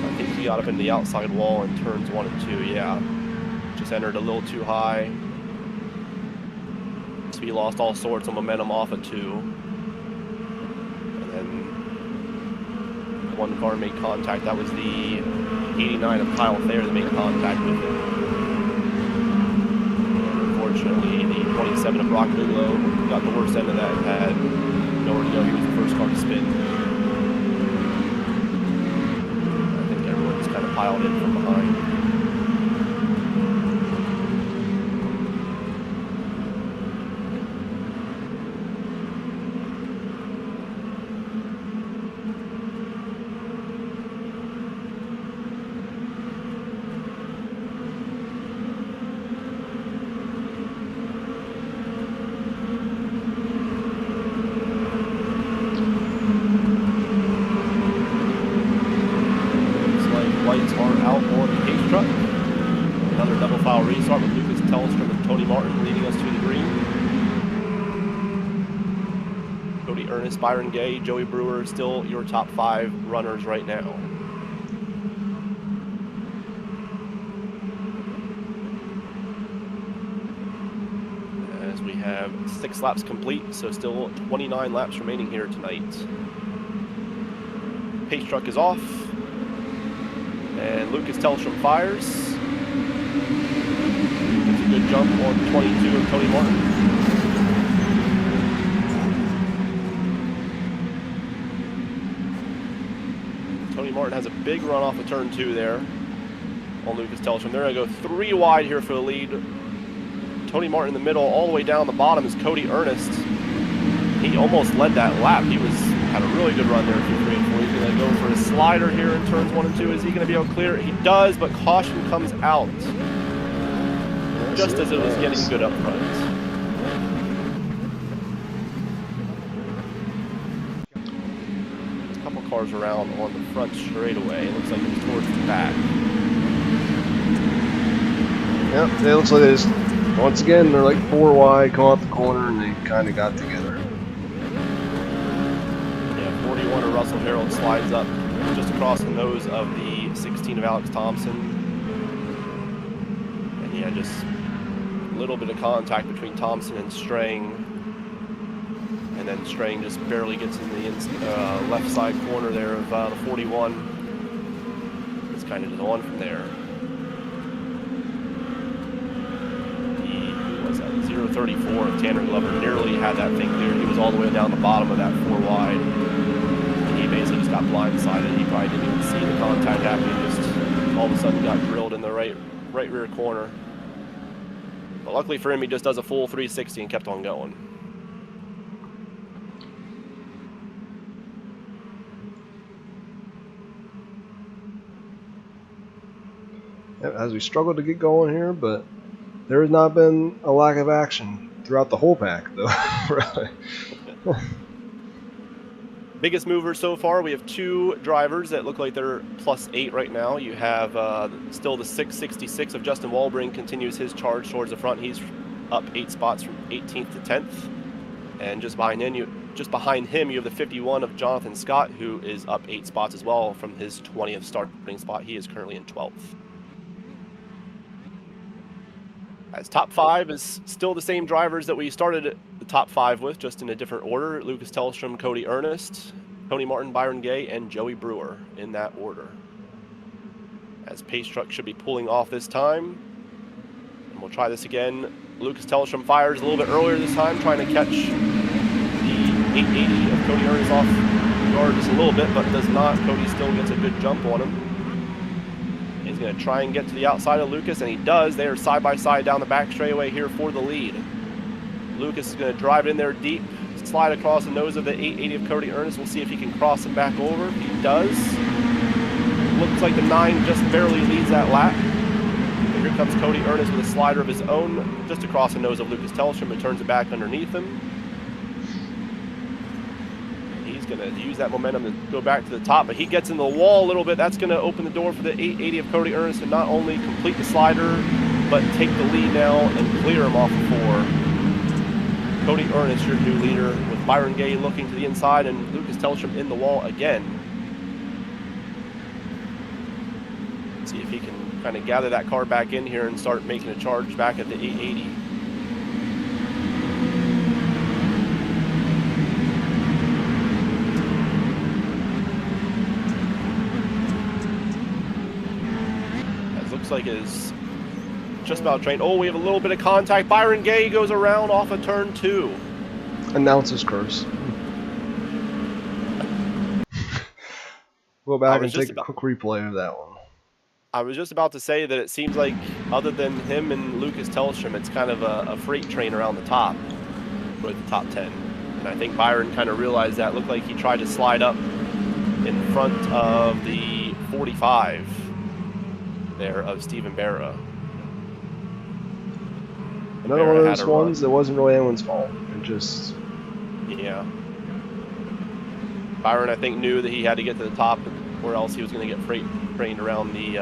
I think he got up in the outside wall in turns 1 and 2, yeah. Just entered a little too high. So he lost all sorts of momentum off of 2. And then one car made contact. That was the 89 of Kyle Thayer that made contact with him. Unfortunately, the 27 of Brock Bigelow got the worst end of that and had nowhere to go. He was the first car to spin. I think everyone just kind of piled in from behind. Restart with Lucas Tellstrom and Tony Martin leading us to the green. Cody Ernest, Byron Gay, Joey Brewer, still your top 5 runners right now. As we have 6 laps complete, so still 29 laps remaining here tonight. Pace truck is off, and Lucas Tellstrom fires. Good jump on 22 of Tony Martin. Tony Martin has a big run off of turn 2 there on Lucas Tellstrom. They're going to go 3 wide here for the lead. Tony Martin in the middle, all the way down the bottom is Cody Ernest. He almost led that lap. He had a really good run there through 3 and 4. He's going to go for a slider here in turns 1 and 2. Is he going to be able to clear it? He does, but caution comes out. Just as it was getting good up front. A couple cars around on the front straightaway. It looks like it's towards the back. Yep, it looks like they just, once again, they're like 4 wide, come out the corner, and they kind of got together. Yeah, 41 of Russell Harold slides up just across the nose of the 16 of Alex Thompson. And yeah, just a little bit of contact between Thompson and Strang, and then Strang just barely gets in the left side corner there of the 41. It's kind of just on from there. Who was that? 034 of Tanner Glover nearly had that thing cleared. He was all the way down the bottom of that 4 wide. And he basically just got blindsided. He probably didn't even see the contact happening. Just all of a sudden got drilled in the right rear corner. But luckily for him, he just does a full 360 and kept on going. As we struggle to get going here, but there has not been a lack of action throughout the whole pack, though. Really. Biggest mover so far, we have 2 drivers that look like they're +8 right now. You have still the 666 of Justin Walbring continues his charge towards the front. He's up 8 spots from 18th to 10th. And just behind him, you have the 51 of Jonathan Scott, who is up 8 spots as well from his 20th starting spot. He is currently in 12th. As top 5 is still the same drivers that we started the top 5 with, just in a different order. Lucas Tellstrom, Cody Ernest, Tony Martin, Byron Gay, and Joey Brewer in that order. As pace truck should be pulling off this time. And we'll try this again. Lucas Tellstrom fires a little bit earlier this time, trying to catch the 880 of Cody Ernest off guard just a little bit, but does not. Cody still gets a good jump on him. He's going to try and get to the outside of Lucas, and he does. They are side by side down the back straightaway here for the lead. Lucas is going to drive in there deep, slide across the nose of the 880 of Cody Ernest. We'll see if he can cross him back over. He does. Looks like the 9 just barely leads that lap. And here comes Cody Ernest with a slider of his own just across the nose of Lucas Tellstrom and turns it back underneath him. He's He's going to use that momentum to go back to the top, but he gets in the wall a little bit. That's going to open the door for the 880 of Cody Ernest to not only complete the slider, but take the lead now and clear him off the 4. Cody Ernest, your new leader, with Byron Gay looking to the inside and Lucas Tellstrom in the wall again. Let's see if he can kind of gather that car back in here and start making a charge back at the 880. Looks like is just about trained. Oh, we have a little bit of contact. Byron Gay goes around off of turn 2. Announcer's curse. Go back and take a quick replay of that one. I was just about to say that it seems like other than him and Lucas Tellstrom, it's kind of a freight train around the top with the top 10. And I think Byron kind of realized that. Looked like he tried to slide up in front of the 45 there of Stephen Barra. Another one of those ones that wasn't really anyone's fault. It just... Yeah. Byron, I think, knew that he had to get to the top or else he was going to get freight trained around the...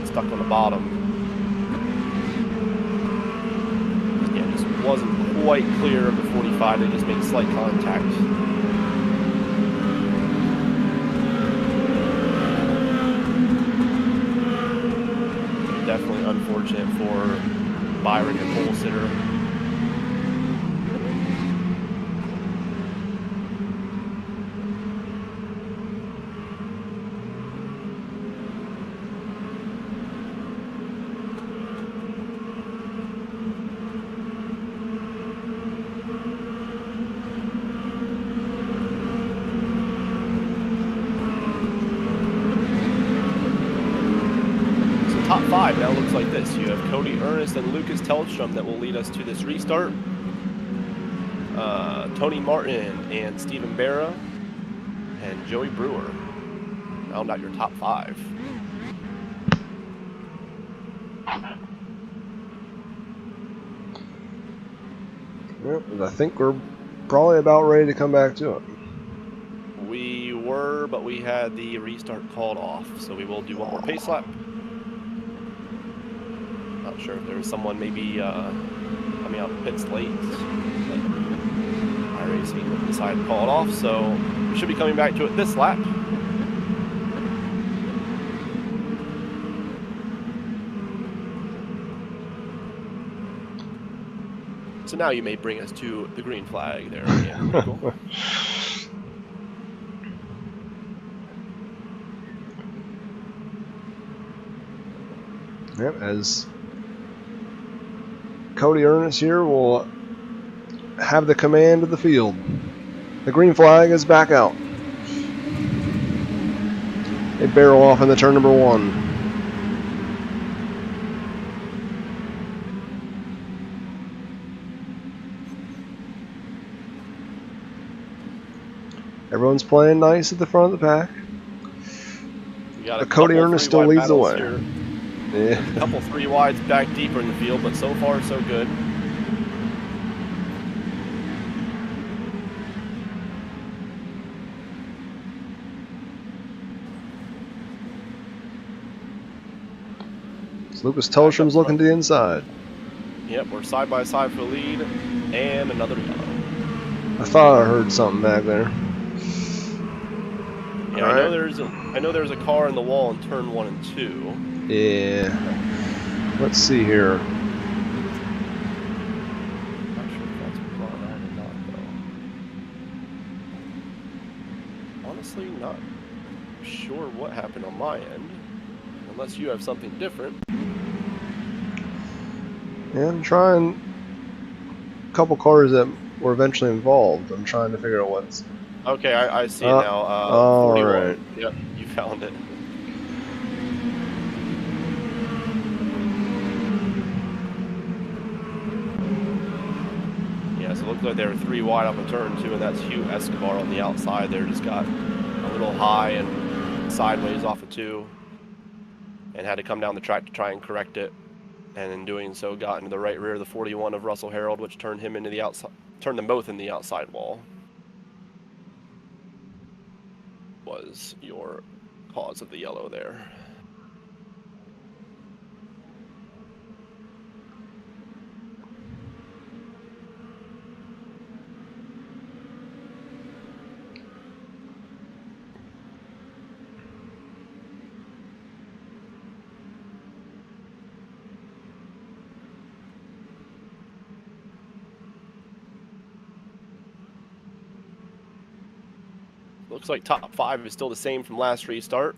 stuck on the bottom. Yeah, just wasn't quite clear of the 45. They just made slight contact. Definitely unfortunate for Byron and pole sitter. Top 5 now looks like this. You have Cody Ernest and Lucas Tellstrom that will lead us to this restart. Tony Martin and Stephen Barra and Joey Brewer round out your top 5. Yep, I think we're probably about ready to come back to it. We were, but we had the restart called off, so we will do one more pace lap. Not sure if there was someone maybe coming out of pits late, but iRacing decided to call it off, so we should be coming back to it this lap. So now you may bring us to the green flag there again. Cool. Yep, as Cody Ernest here will have the command of the field. The green flag is back out. They barrel off in the turn number 1. Everyone's playing nice at the front of the pack. But Cody Ernest still leads the way. Here. Yeah. A couple 3 wides back deeper in the field, but so far so good. So Lucas Tellstrom's looking to the inside. Yep, we're side by side for the lead, and another yellow. I thought I heard something back there. Yeah, I know there's a car in the wall in turn 1 and 2. Yeah. Let's see here. Not sure if that's brought out or not, though. Honestly, not sure what happened on my end, unless you have something different. Yeah, I'm trying a couple cars that were eventually involved. I'm trying to figure out what's... Okay, I see it now. All 41. right. Yep, you found it. Yeah, so it looked like they were 3 wide off of turn 2, and that's 𝐒𝐢𝐿𝐴 on the outside there. Just got a little high and sideways off of 2, and had to come down the track to try and correct it. And in doing so, got into the right rear of the 41 of Russell Harold, which turned him into the outside, turned them both in the outside wall. was your cause of the yellow there. Looks like top 5 is still the same from last restart.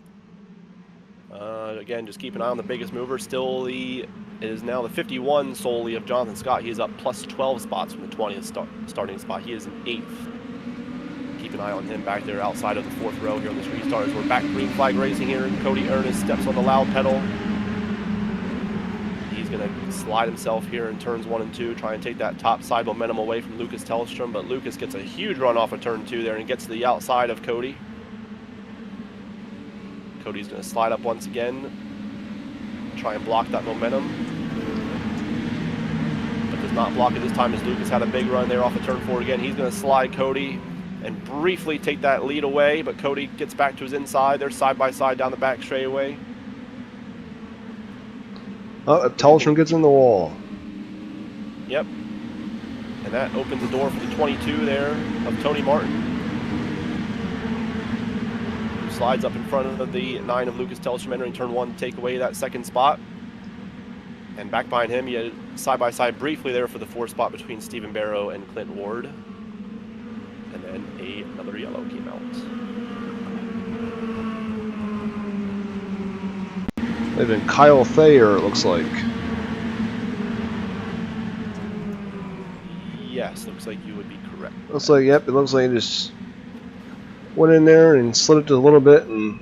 Again, just keep an eye on the biggest mover. Still, it is now the 51 solely of Jonathan Scott. He is up plus 12 spots from the 20th starting spot. He is in 8th. Keep an eye on him back there outside of the 4th row here on this restart as we're back green flag racing here. And 𝐭𝐤𝐲𝐝 steps on the loud pedal. He's going to slide himself here in turns 1 and 2, try and take that top side momentum away from Lucas Tellstrom, but Lucas gets a huge run off of turn 2 there and gets to the outside of 𝐭𝐤𝐲𝐝. 𝐭𝐤𝐲𝐝's going to slide up once again, try and block that momentum, but does not block it this time as Lucas had a big run there off of turn 4 again. He's going to slide 𝐭𝐤𝐲𝐝 and briefly take that lead away, but 𝐭𝐤𝐲𝐝 gets back to his inside. They're side by side down the back straightaway. Tellstrom gets in the wall. Yep. And that opens the door for the 22 there of Tony Martin. Who slides up in front of the 9 of Lucas Tellstrom entering turn 1 to take away that 2nd spot. And back behind him, you had side by side briefly there for the 4th spot between Stephen Barrow and Clint Ward. And then another yellow came out. They've been Kyle Thayer, it looks like. Yes, looks like you would be correct. Looks like, yep, it looks like he just went in there and slid it a little bit and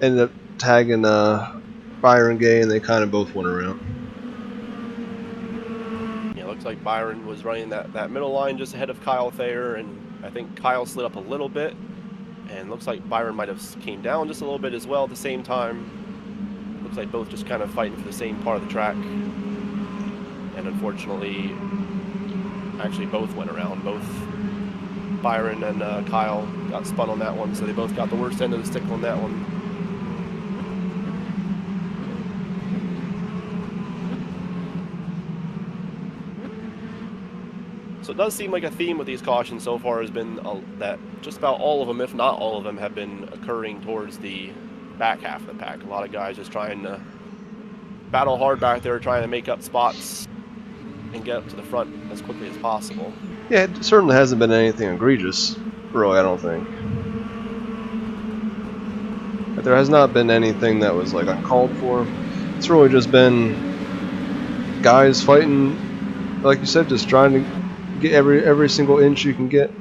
ended up tagging Byron Gay, and they kind of both went around. Yeah, looks like Byron was running that middle line just ahead of Kyle Thayer, and I think Kyle slid up a little bit, and looks like Byron might have came down just a little bit as well at the same time. Looks like both just kind of fighting for the same part of the track. And unfortunately, actually both went around. Both Byron and Kyle got spun on that one, so they both got the worst end of the stick on that one. So it does seem like a theme with these cautions so far has been that just about all of them, if not all of them, have been occurring towards the back half of the pack. A lot of guys just trying to battle hard back there, trying to make up spots and get up to the front as quickly as possible. Yeah, it certainly hasn't been anything egregious, really, I don't think. But there has not been anything that was like uncalled for. It's really just been guys fighting, like you said, just trying to get every single inch you can get.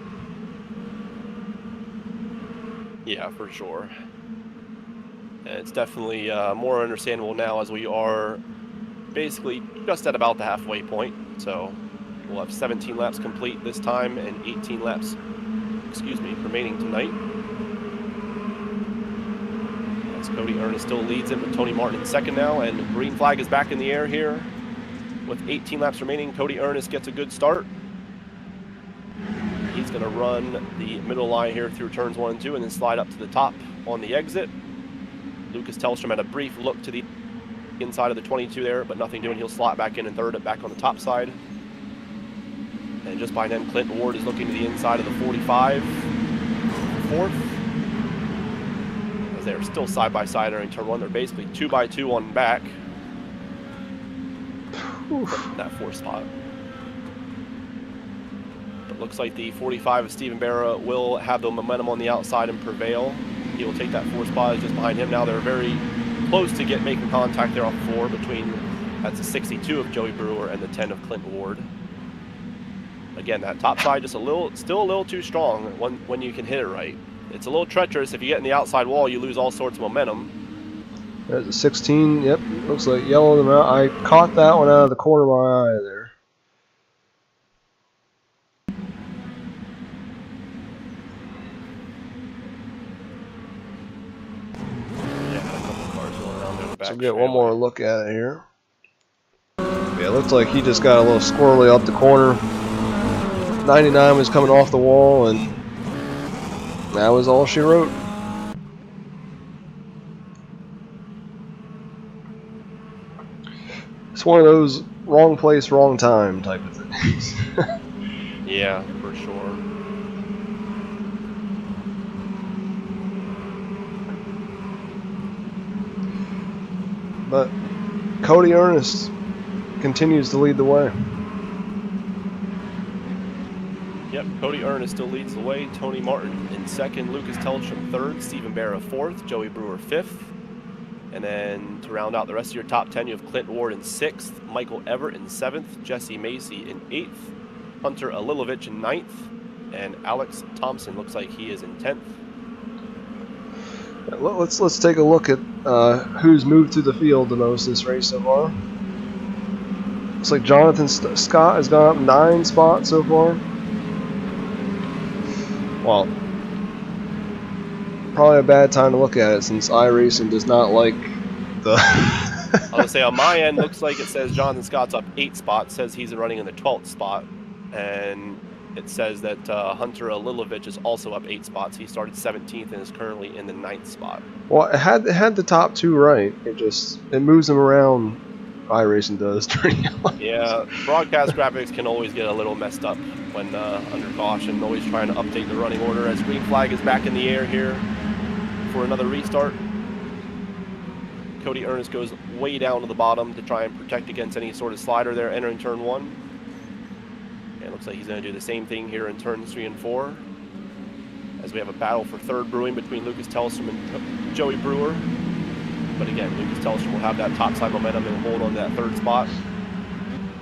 Yeah, for sure. And it's definitely more understandable now as we are basically just at about the halfway point. So we'll have 17 laps complete this time and 18 laps, remaining tonight. As 𝐭𝐤𝐲𝐝 still leads it with Tony Martin in 2nd now, and green flag is back in the air here. With 18 laps remaining, 𝐭𝐤𝐲𝐝 gets a good start. He's going to run the middle line here through turns 1 and 2 and then slide up to the top on the exit. Lucas Tellstrom had a brief look to the inside of the 22 there, but nothing doing. He'll slot back in 3rd and back on the top side. And just behind him, Clint Ward is looking to the inside of the 45, 4th. As they're still side by side during turn 1. They're basically 2 by 2 on back. That 4th spot. But looks like the 45 of Stephen Barrow will have the momentum on the outside and prevail. He will take that 4th spot. Is just behind him now. They're very close to making contact there off 4 between, that's the 62 of Joey Brewer and the 10 of Clint Ward. Again, that top side just still a little too strong when you can hit it right. It's a little treacherous. If you get in the outside wall, you lose all sorts of momentum. There's a 16. Yep, looks like yellow them out. I caught that one out of the corner of my eye there. So get one more look at it here. Yeah, it looks like he just got a little squirrely up the corner. 99 was coming off the wall, and that was all she wrote. It's one of those wrong place, wrong time type of things. Yeah, for sure. But 𝐒𝐢𝐿𝐻 continues to lead the way. Yep, 𝐒𝐢𝐿𝐻 still leads the way. Tony Martin in second, Lucas Tellstrom third, Stephen Barra fourth, Joey Brewer fifth. And then to round out the rest of your top 10, you have Clint Ward in sixth, Michael Everett in seventh, Jesse Macy in eighth, Hunter 𝐒𝐿𝐻𝐿𝐿 in ninth, and Alex Thompson looks like he is in 10th. Let's take a look at who's moved through the field the most this race so far. Looks like Jonathan Scott has gone up 9 spots so far. Well, probably a bad time to look at it since iRacing does not like the. I was gonna say on my end, looks like it says Jonathan Scott's up 8 spots. Says he's running in the 12th spot, and it says that Hunter 𝐒𝐿𝐻𝐿 is also up 8 spots. He started 17th and is currently in the 9th spot. Well, it had the top 2 right. It moves them around. iRacing does during. Yeah, broadcast graphics can always get a little messed up when under caution. Always trying to update the running order as green flag is back in the air here for another restart. 𝐒𝐢𝐿𝐻 goes way down to the bottom to try and protect against any sort of slider there entering turn 1. And it looks like he's going to do the same thing here in turns 3 and 4. As we have a battle for third brewing between Lucas Tellstrom and Joey Brewer. But again, Lucas Tellstrom will have that topside momentum and hold on that 3rd spot.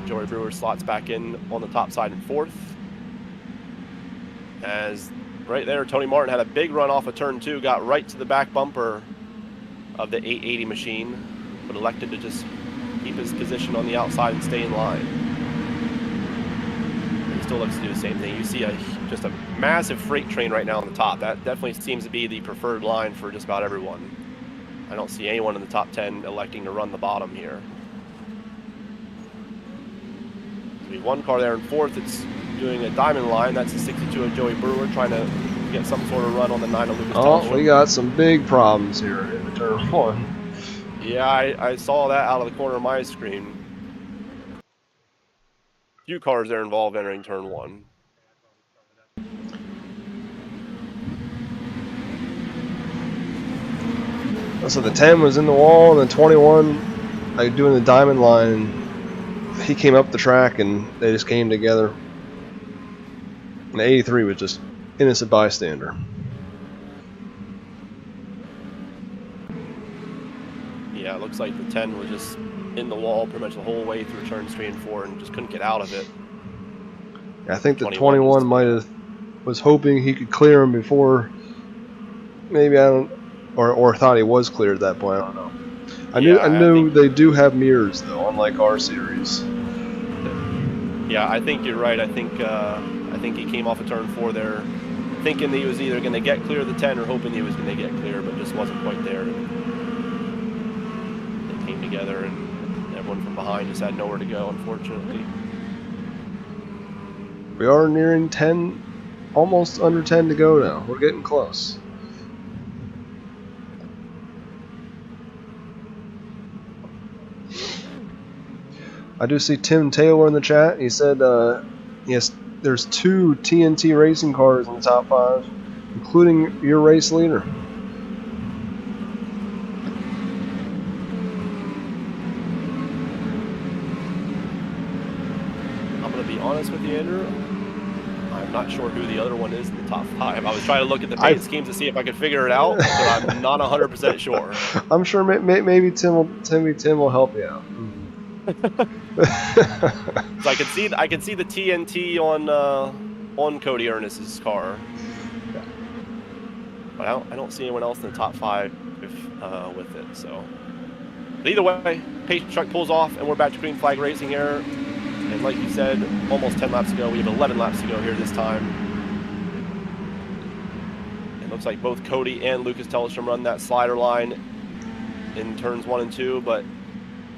Joey Brewer slots back in on the top side in 4th. As right there, Tony Martin had a big run off of turn 2, got right to the back bumper of the 880 machine, but elected to just keep his position on the outside and stay in line. He still looks to do the same thing. You see just a massive freight train right now on the top. That definitely seems to be the preferred line for just about everyone. I don't see anyone in the top 10 electing to run the bottom here. So we have one car there in 4th. It's doing a diamond line. That's the 62 of Joey Brewer trying to get some sort of run on the 9 of Lucas Tellstrom. Oh, we got some big problems here in turn 1. Yeah, I saw that out of the corner of my screen. Few cars there involved entering turn 1. So the 10 was in the wall, and the 21, doing the diamond line, he came up the track, and they just came together. And the 83 was just innocent bystander. Yeah, it looks like the 10 was just in the wall pretty much the whole way through turns 3 and 4 and just couldn't get out of it. Yeah, I think the 21 was hoping he could clear him before, maybe or thought he was cleared at that point. I don't know. I knew they do have mirrors though, unlike our series. Yeah, I think you're right. I think he came off of turn 4 there, thinking that he was either going to get clear of the 10 or hoping he was going to get clear, but just wasn't quite there. They came together, and everyone from behind just had nowhere to go, unfortunately. We are nearing 10, almost under 10 to go now. We're getting close. I do see Tim Taylor in the chat. He said, yes, there's 2 TNT racing cars in the top 5, including your race leader. I'm going to be honest with you, Andrew. I'm not sure who the other one is in the top 5. I was trying to look at the paint schemes to see if I could figure it out, but I'm not 100% sure. I'm sure maybe Tim will help you out. So I can see the TNT on 𝐒𝐢𝐿𝐻's car, but I don't see anyone else in the top 5 with it. So but either way, pace truck pulls off, and we're back to green flag racing here. And like you said, almost 10 laps to go. We have 11 laps to go here this time. It looks like both Cody and Lucas Tellstrom run that slider line in turns 1 and 2, but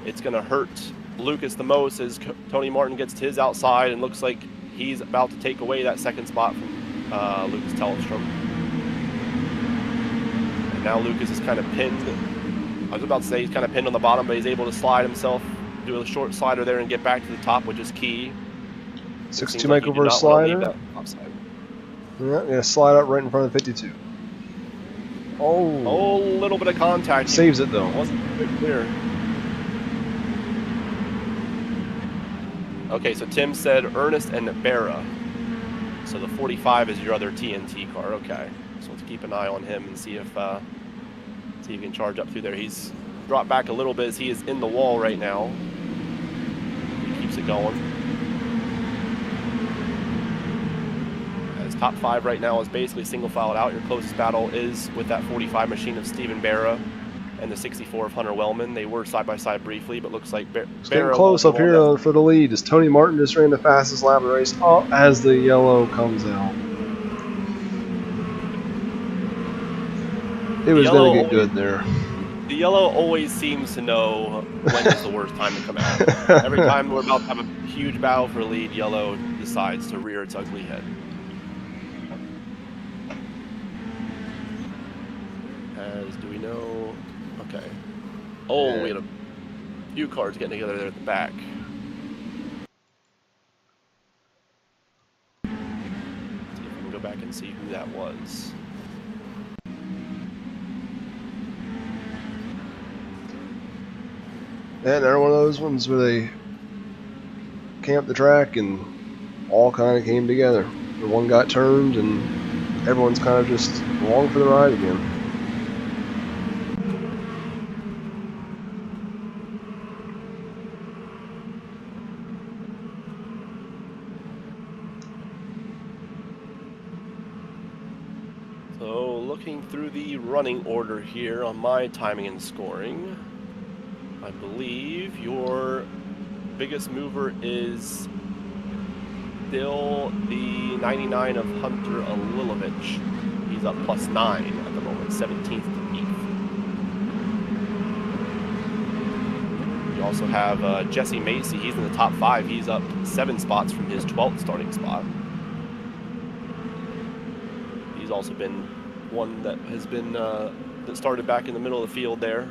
it's going to hurt Lucas the most as Tony Martin gets to his outside and looks like he's about to take away that 2nd spot from Lucas Tellstrom. And now Lucas is kind of pinned. I was about to say he's kind of pinned on the bottom, but he's able to slide himself do a short slider there and get back to the top, which is key. 62 make over a slider. Yeah, slide up right in front of the 52. Oh, a little bit of contact. Saves it though. Wasn't very clear. Okay, so Tim said Ernest and Barra. So the 45 is your other TNT car. Okay, so let's keep an eye on him and see if he can charge up through there. He's dropped back a little bit as he is in the wall right now. He keeps it going. His top 5 right now is basically single filed out. Your closest battle is with that 45 machine of Stephen Barra and the 64 of Hunter Wellman. They were side by side briefly, but looks like Barra getting close up here for the lead. As Tony Martin just ran the fastest lap of the race as the yellow comes out. It was going to get good there. The yellow always seems to know when is the worst time to come out. Every time we're about to have a huge battle for lead, yellow decides to rear its ugly head. As do we know? Okay. Oh, yeah. We had a few cars getting together there at the back. Let's see if we can go back and see who that was. And they're one of those ones where they camped the track and all kind of came together. The one got turned and everyone's kind of just along for the ride again. So looking through the running order here on my timing and scoring, I believe your biggest mover is still the 99 of Hunter Ililovich. He's up +9 at the moment, 17th to 8th. You also have Jesse Macy. He's in the top 5. He's up 7 spots from his 12th starting spot. He's also been one that has been that started back in the middle of the field there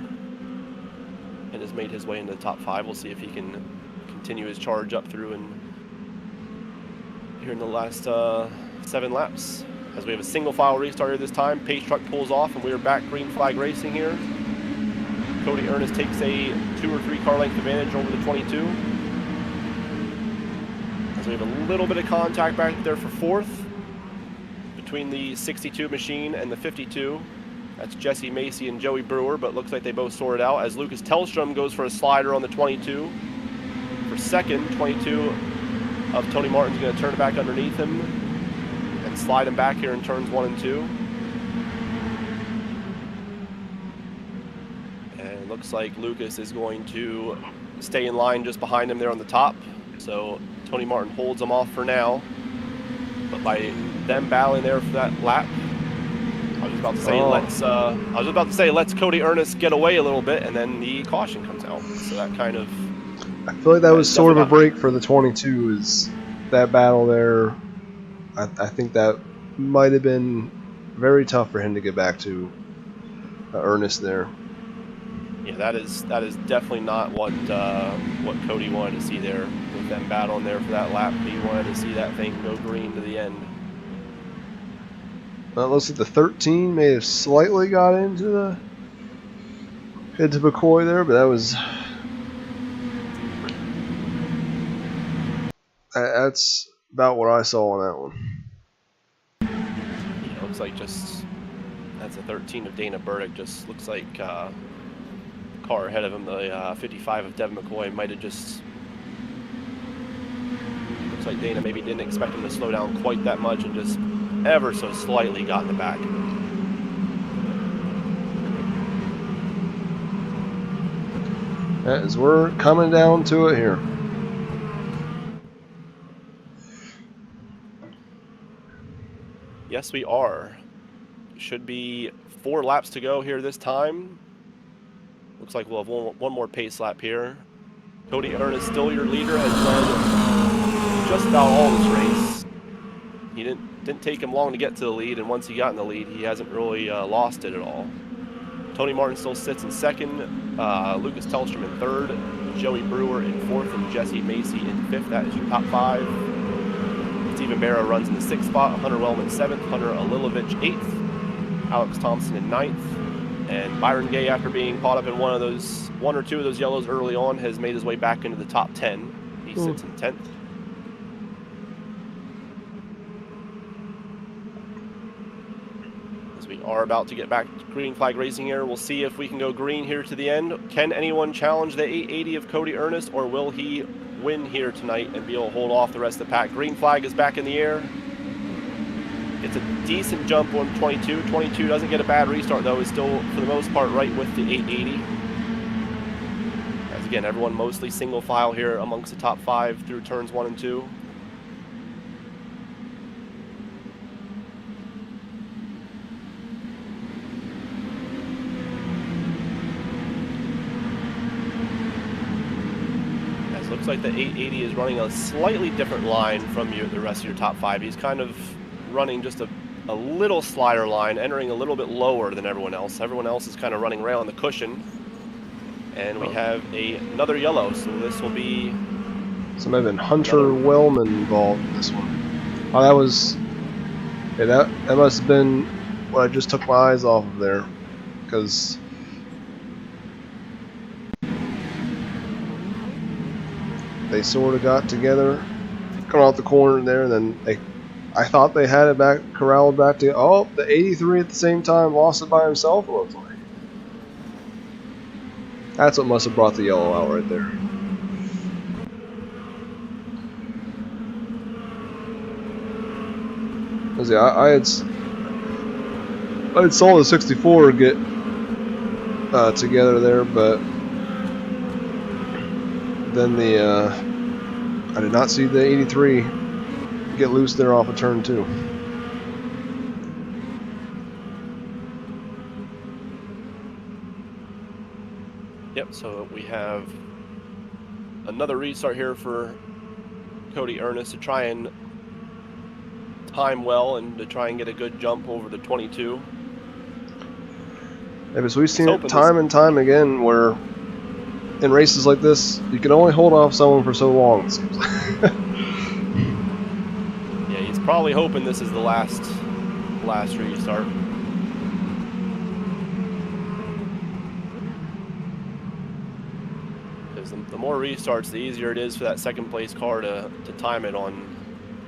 and has made his way into the top 5. We'll see if he can continue his charge up through and here in the last 7 laps. As we have a single file restart here this time, pace truck pulls off and we are back green flag racing here. Cody Ernest takes a 2 or 3 car length advantage over the 22. As we have a little bit of contact back there for 4th between the 62 machine and the 52. That's Jesse Macy and Joey Brewer, but looks like they both sorted out as Lucas Tellstrom goes for a slider on the 22. For 2nd, 22 of Tony Martin's going to turn it back underneath him and slide him back here in turns 1 and 2. And it looks like Lucas is going to stay in line just behind him there on the top. So Tony Martin holds him off for now. But by them battling there for that lap, I was about to say let's Cody Ernest get away a little bit, and then the caution comes out. So that kind of, I feel like that was sort of a break for the 22. Is that battle there? I think that might have been very tough for him to get back to Ernest there. Yeah, that is definitely not what Cody wanted to see there with them battling there for that lap. He wanted to see that thing go green to the end. Well, it looks like the 13 may have slightly got into McCoy there, but that's about what I saw on that one. Yeah, looks like that's a 13 of Dana Burdick. Just looks like the car ahead of him, the 55 of Devin McCoy, might have just. Looks like Dana maybe didn't expect him to slow down quite that much and just ever so slightly got in the back. As we're coming down to it here. Yes, we are. Should be 4 laps to go here this time. Looks like we'll have one more pace lap here. Cody Ernest, still your leader, has led just about all this race. He didn't take him long to get to the lead, and once he got in the lead, he hasn't really lost it at all. Tony Martin still sits in second, Lucas Tellstrom in third, Joey Brewer in fourth, and Jesse Macy in fifth. That is your top 5. Stephen Barrow runs in the 6th spot, Hunter Wellman 7th, Hunter 𝐒𝐢𝐿𝐬𝐿𝐻 8th, Alex Thompson in 9th, and Byron Gay, after being caught up in one or two of those yellows early on, has made his way back into the top 10. He sits in 10th. As we are about to get back to green flag racing here, we'll see if we can go green here to the end. Can anyone challenge the 880 of Cody Ernest, or will he win here tonight and be able to hold off the rest of the pack? Green flag is back in the air. It's a decent jump on 22. 22 doesn't get a bad restart, though. Is still, for the most part, right with the 880. As again, everyone mostly single file here amongst the top 5 through turns 1 and 2. Looks like the 880 is running a slightly different line from the rest of your top 5. He's kind of running just a little slider line, entering a little bit lower than everyone else. Everyone else is kind of running right on the cushion. And we have another yellow, so this will be... So maybe Hunter Wellman involved in this one. Oh, that was... Yeah, that must have been what I just took my eyes off of there. Because... they sort of got together, coming out the corner there, and then I thought they had it back, corralled back to, oh, the 83 at the same time lost it by himself, it looks like. That's what must have brought the yellow out right there. I had saw the 64 get together there, but then I did not see the 83 get loose there off of turn 2. Yep, so we have another restart here for Cody Ernest to try and time well and to try and get a good jump over the 22. Yeah, so we've seen it time and time again where in races like this, you can only hold off someone for so long, it seems like. Yeah, he's probably hoping this is the last restart. Because the more restarts, the easier it is for that second place car to time it on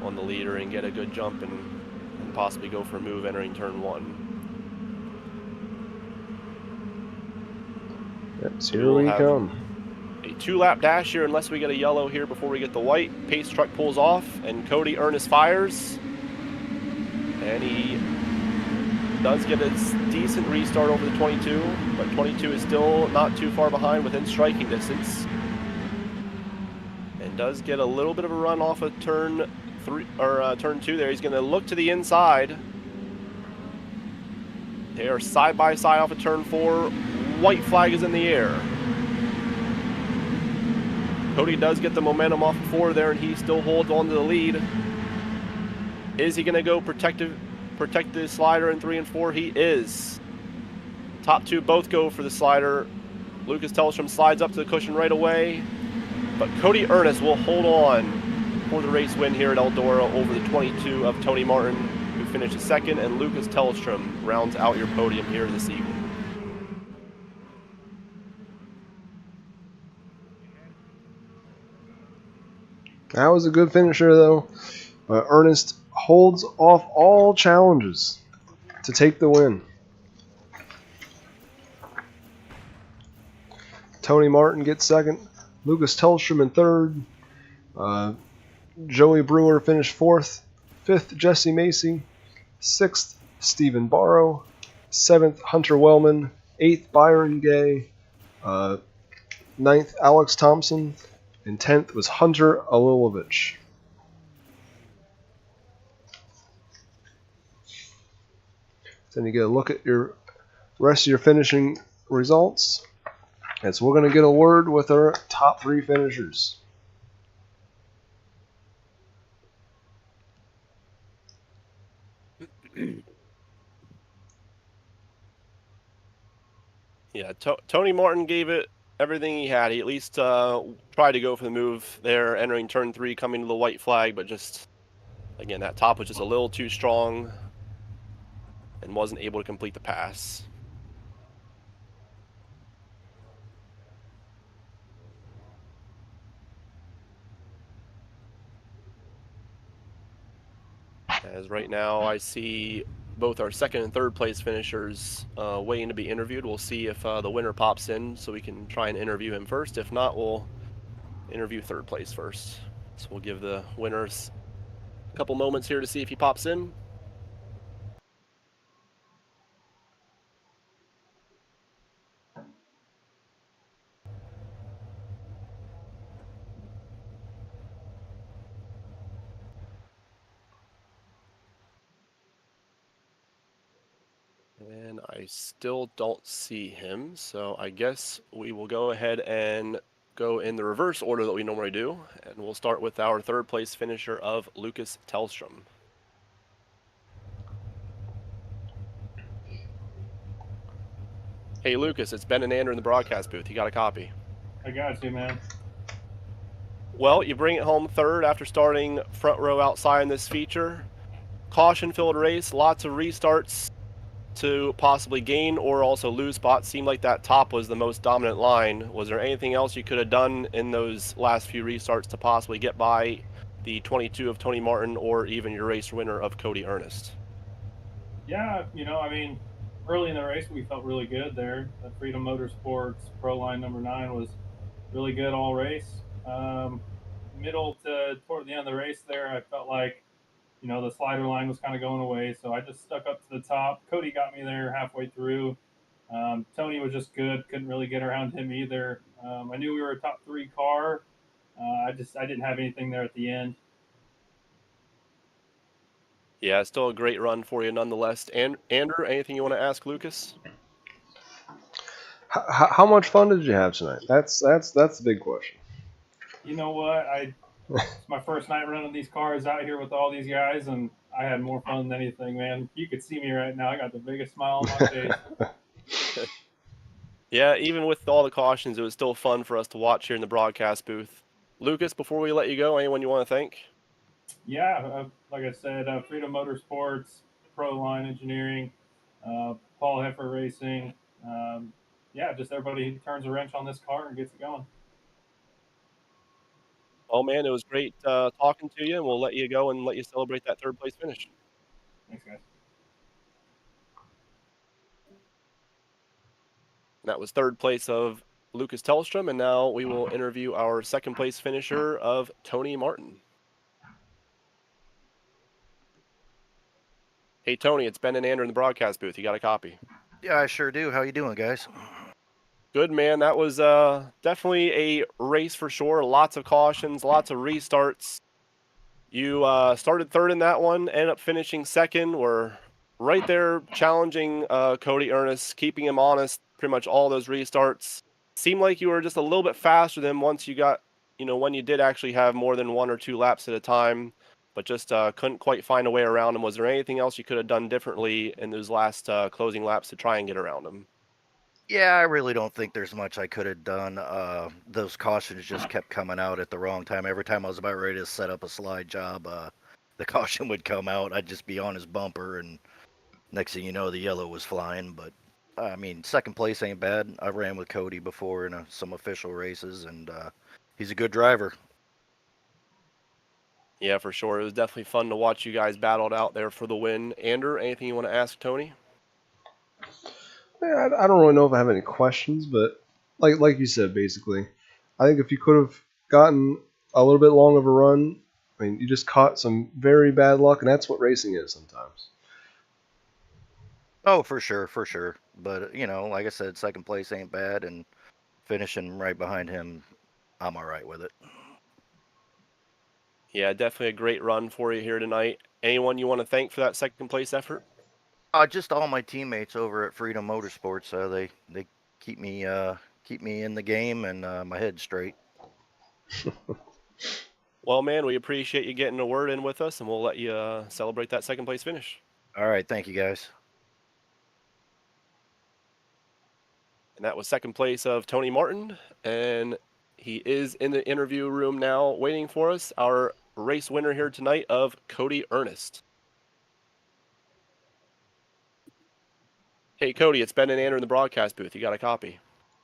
the leader and get a good jump and possibly go for a move entering turn 1. Yep, so here we come. A 2-lap dash here unless we get a yellow here before we get the white. Pace truck pulls off and Cody Ernest fires. And he does get a decent restart over the 22, but 22 is still not too far behind, within striking distance. And does get a little bit of a run off of turn 2 there. He's going to look to the inside. They are side by side off of turn 4. White flag is in the air. Cody does get the momentum off of 4 there, and he still holds on to the lead. Is he going to go protect the slider in 3 and 4? He is. Top 2 both go for the slider. Lucas Tellstrom slides up to the cushion right away, but Cody Ernest will hold on for the race win here at Eldora over the 22 of Tony Martin, who finishes second, and Lucas Tellstrom rounds out your podium here this evening. That was a good finisher, though. Ernest holds off all challenges to take the win. Tony Martin gets second. Lucas Tellstrom in third. Joey Brewer finished fourth. Fifth, Jesse Macy. Sixth, Stephen Barrow. Seventh, Hunter Wellman. Eighth, Byron Gay. Ninth, Alex Thompson. And 10th was Hunter 𝐒𝐢𝐿𝐬𝐿𝐻. Then you get a look at your rest of your finishing results. And so we're going to get a word with our top 3 finishers. Yeah, Tony Martin gave it everything he had. He at least tried to go for the move there, entering turn 3, coming to the white flag, but just, again, that top was just a little too strong and wasn't able to complete the pass. As right now I see both our second and third place finishers waiting to be interviewed. We'll see if the winner pops in so we can try and interview him first. If not, we'll interview third place first. So we'll give the winners a couple moments here to see if he pops in. And I still don't see him, so I guess we will go ahead and go in the reverse order that we normally do, and we'll start with our third place finisher of Lucas Tellstrom. Hey Lucas, it's Ben and Andrew in the broadcast booth. You got a copy? I got you, man. Well, you bring it home third after starting front row outside in this feature. Caution-filled race, lots of restarts to possibly gain or also lose spots. Seemed like that top was the most dominant line. Was there anything else you could have done in those last few restarts to possibly get by the 22 of Tony Martin or even your race winner of 𝐒𝐢𝐲𝐻? Yeah, I mean, early in the race we felt really good there. The Freedom Motorsports Pro Line number 9 was really good all race. Middle to toward the end of the race there, I felt like the slider line was kind of going away, so I just stuck up to the top. Cody got me there halfway through. Tony was just good, couldn't really get around him either. I knew we were a top 3 car. I didn't have anything there at the end. Yeah, still a great run for you nonetheless. And Andrew, anything you want to ask Lucas? How much fun did you have tonight? That's the big question. You know what? It's my first night running these cars out here with all these guys, and I had more fun than anything, man. You could see me right now. I got the biggest smile on my face. Yeah, even with all the cautions, it was still fun for us to watch here in the broadcast booth. Lucas, before we let you go, anyone you want to thank? Yeah, like I said, Freedom Motorsports, Pro Line Engineering, Paul Heffer Racing. Yeah, just everybody who turns a wrench on this car and gets it going. Oh man, it was great talking to you, and we'll let you go and let you celebrate that third place finish. Thanks, guys. That was third place of Lucas Tellstrom, and now we will interview our second place finisher of Tony Martin. Hey Tony, it's Ben and Andrew in the broadcast booth. You got a copy? Yeah, I sure do. How you doing, guys? Good, man. That was definitely a race for sure. Lots of cautions, lots of restarts. You started third in that one, ended up finishing second. We're right there challenging 𝐒𝐢𝐲𝐻, keeping him honest pretty much all those restarts. Seemed like you were just a little bit faster than once you got, when you did actually have more than 1 or 2 laps at a time, but just couldn't quite find a way around him. Was there anything else you could have done differently in those last closing laps to try and get around him? Yeah, I really don't think there's much I could have done. Those cautions just kept coming out at the wrong time. Every time I was about ready to set up a slide job, the caution would come out. I'd just be on his bumper, and next thing you know, the yellow was flying. But, I mean, second place ain't bad. I ran with Cody before in some official races, and he's a good driver. Yeah, for sure. It was definitely fun to watch you guys battled out there for the win. Andrew, anything you want to ask Tony? Yeah, I don't really know if I have any questions, but like you said, basically, I think if you could have gotten a little bit long of a run, I mean, you just caught some very bad luck, and that's what racing is sometimes. Oh, for sure, for sure. But, like I said, second place ain't bad, and finishing right behind him, I'm all right with it. Yeah, definitely a great run for you here tonight. Anyone you want to thank for that second place effort? Just all my teammates over at Freedom Motorsports. They keep me in the game and my head straight. Well, man, we appreciate you getting a word in with us, and we'll let you celebrate that second place finish. All right, thank you guys. And that was second place of Tony Martin. And he is in the interview room now waiting for us, our race winner here tonight of Cody Ernest. Hey, Cody, it's Ben and Andrew in the broadcast booth. You got a copy?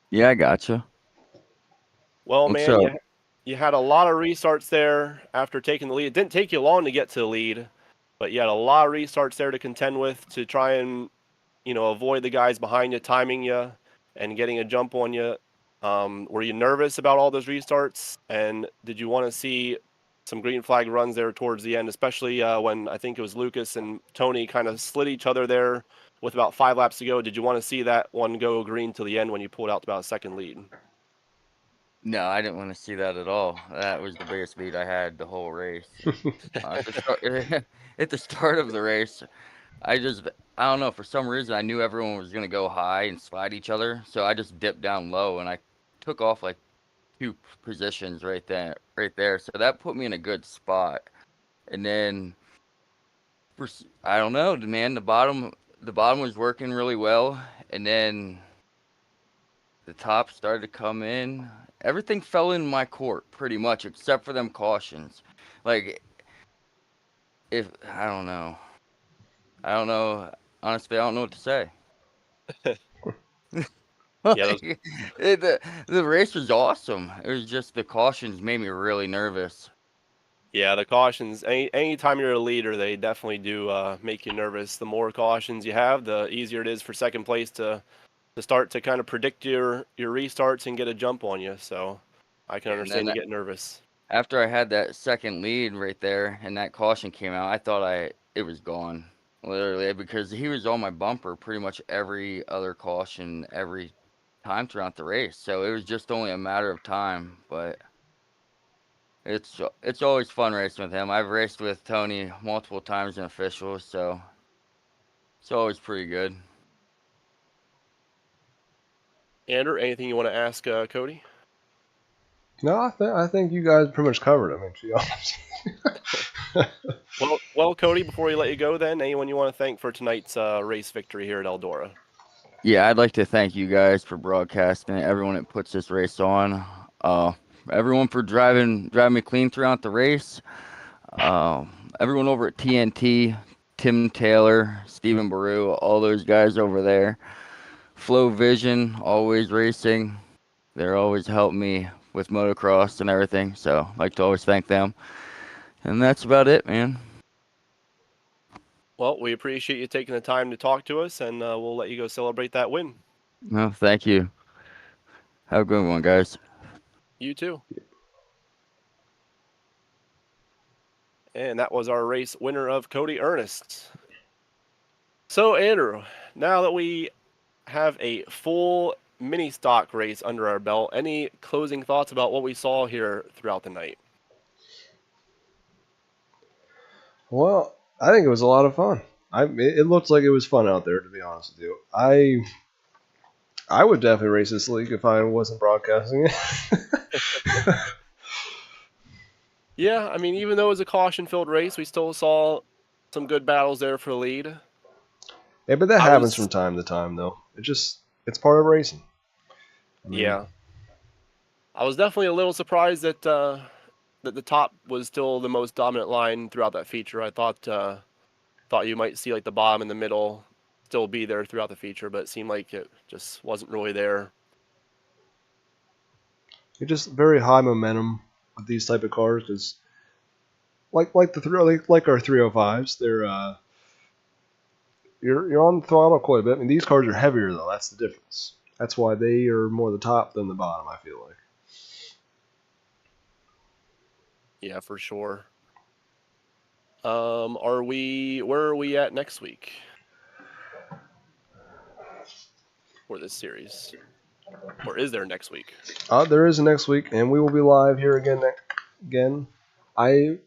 Yeah, I gotcha. Well, What's man, up? you had a lot of restarts there after taking the lead. It didn't take you long to get to the lead, but you had a lot of restarts there to contend with to try and, avoid the guys behind you, timing you, and getting a jump on you. Were you nervous about all those restarts? And did you want to see some green flag runs there towards the end, especially when I think it was Lucas and Tony kind of slid each other there with about 5 laps to go? Did you want to see that one go green to the end when you pulled out about a second lead? No, I didn't want to see that at all. That was the biggest lead I had the whole race. At the start of the race, I don't know, for some reason I knew everyone was going to go high and slide each other, so I just dipped down low and I took off like 2 positions right there. So that put me in a good spot. And then I don't know, man, the bottom was working really well, and then the top started to come in. Everything fell in my court pretty much, except for them cautions. Like, I don't know. Honestly, I don't know what to say. The race was awesome. It was just the cautions made me really nervous. Yeah, the cautions. Anytime you're a leader, they definitely do make you nervous. The more cautions you have, the easier it is for second place to start to kind of predict your restarts and get a jump on you. So I can understand you get nervous. After I had that second lead right there and that caution came out, I thought it was gone, literally, because he was on my bumper pretty much every other caution every time throughout the race. So it was just only a matter of time. But it's always fun racing with him. I've raced with Tony multiple times in officials, so it's always pretty good. Andrew, anything you want to ask Cody? No, I think you guys pretty much covered it, to be honest. Well, Cody, before we let you go then, anyone you want to thank for tonight's race victory here at Eldora? Yeah, I'd like to thank you guys for broadcasting, everyone that puts this race on, everyone for driving me clean throughout the race, everyone over at TNT, Tim Taylor, Stephen Baru, all those guys over there, Flow Vision, always racing. They're always helping me with motocross and everything, so I'd like to always thank them. And that's about it, man. Well, we appreciate you taking the time to talk to us, and we'll let you go celebrate that win. No, thank you. Have a good one, guys. You too. And that was our race winner of Cody Ernest. So, Andrew, now that we have a full mini stock race under our belt, any closing thoughts about what we saw here throughout the night? Well, I think it was a lot of fun. It looked like it was fun out there, to be honest with you. I would definitely race this league if I wasn't broadcasting it. Yeah, I mean, even though it was a caution-filled race, we still saw some good battles there for the lead. Yeah, but that happens from time to time, though. It's part of racing. Yeah. I was definitely a little surprised that the top was still the most dominant line throughout that feature. I thought you might see like the bottom and the middle still be there throughout the feature, but it seemed like it just wasn't really there. It's just very high momentum with these type of cars, because like our 305s, they're you're on the throttle quite a bit. I mean, these cars are heavier though. That's the difference. That's why they are more the top than the bottom, I feel like. Yeah, for sure. Where are we at next week for this series? Or is there next week? There is a next week, and we will be live here again. I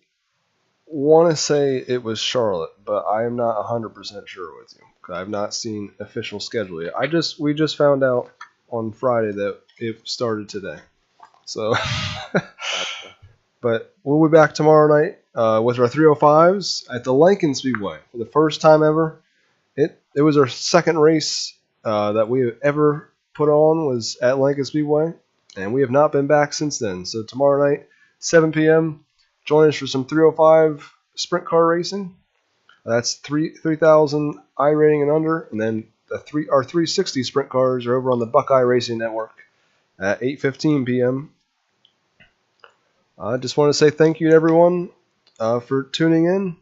want to say it was Charlotte, but I am not 100% sure with you. I have not seen official schedule yet. We just found out on Friday that it started today. So, but we'll be back tomorrow night with our 305s at the Lincoln Speedway for the first time ever. It was our second race that we have ever put on was at Lincoln Speedway, and we have not been back since then. So tomorrow night, 7 p.m., join us for some 305 sprint car racing. That's 3,000 I rating and under, and then our 360 sprint cars are over on the Buckeye Racing Network at 8:15 p.m. I just want to say thank you to everyone for tuning in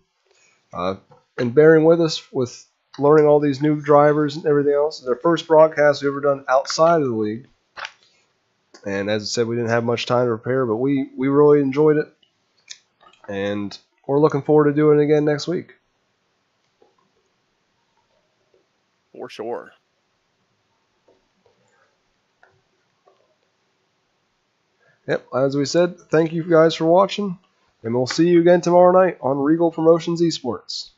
and bearing with us with learning all these new drivers and everything else. It's our first broadcast we've ever done outside of the league. And as I said, we didn't have much time to prepare, but we really enjoyed it. And we're looking forward to doing it again next week. For sure. Yep, as we said, thank you guys for watching. And we'll see you again tomorrow night on Reigel Promotions Esports.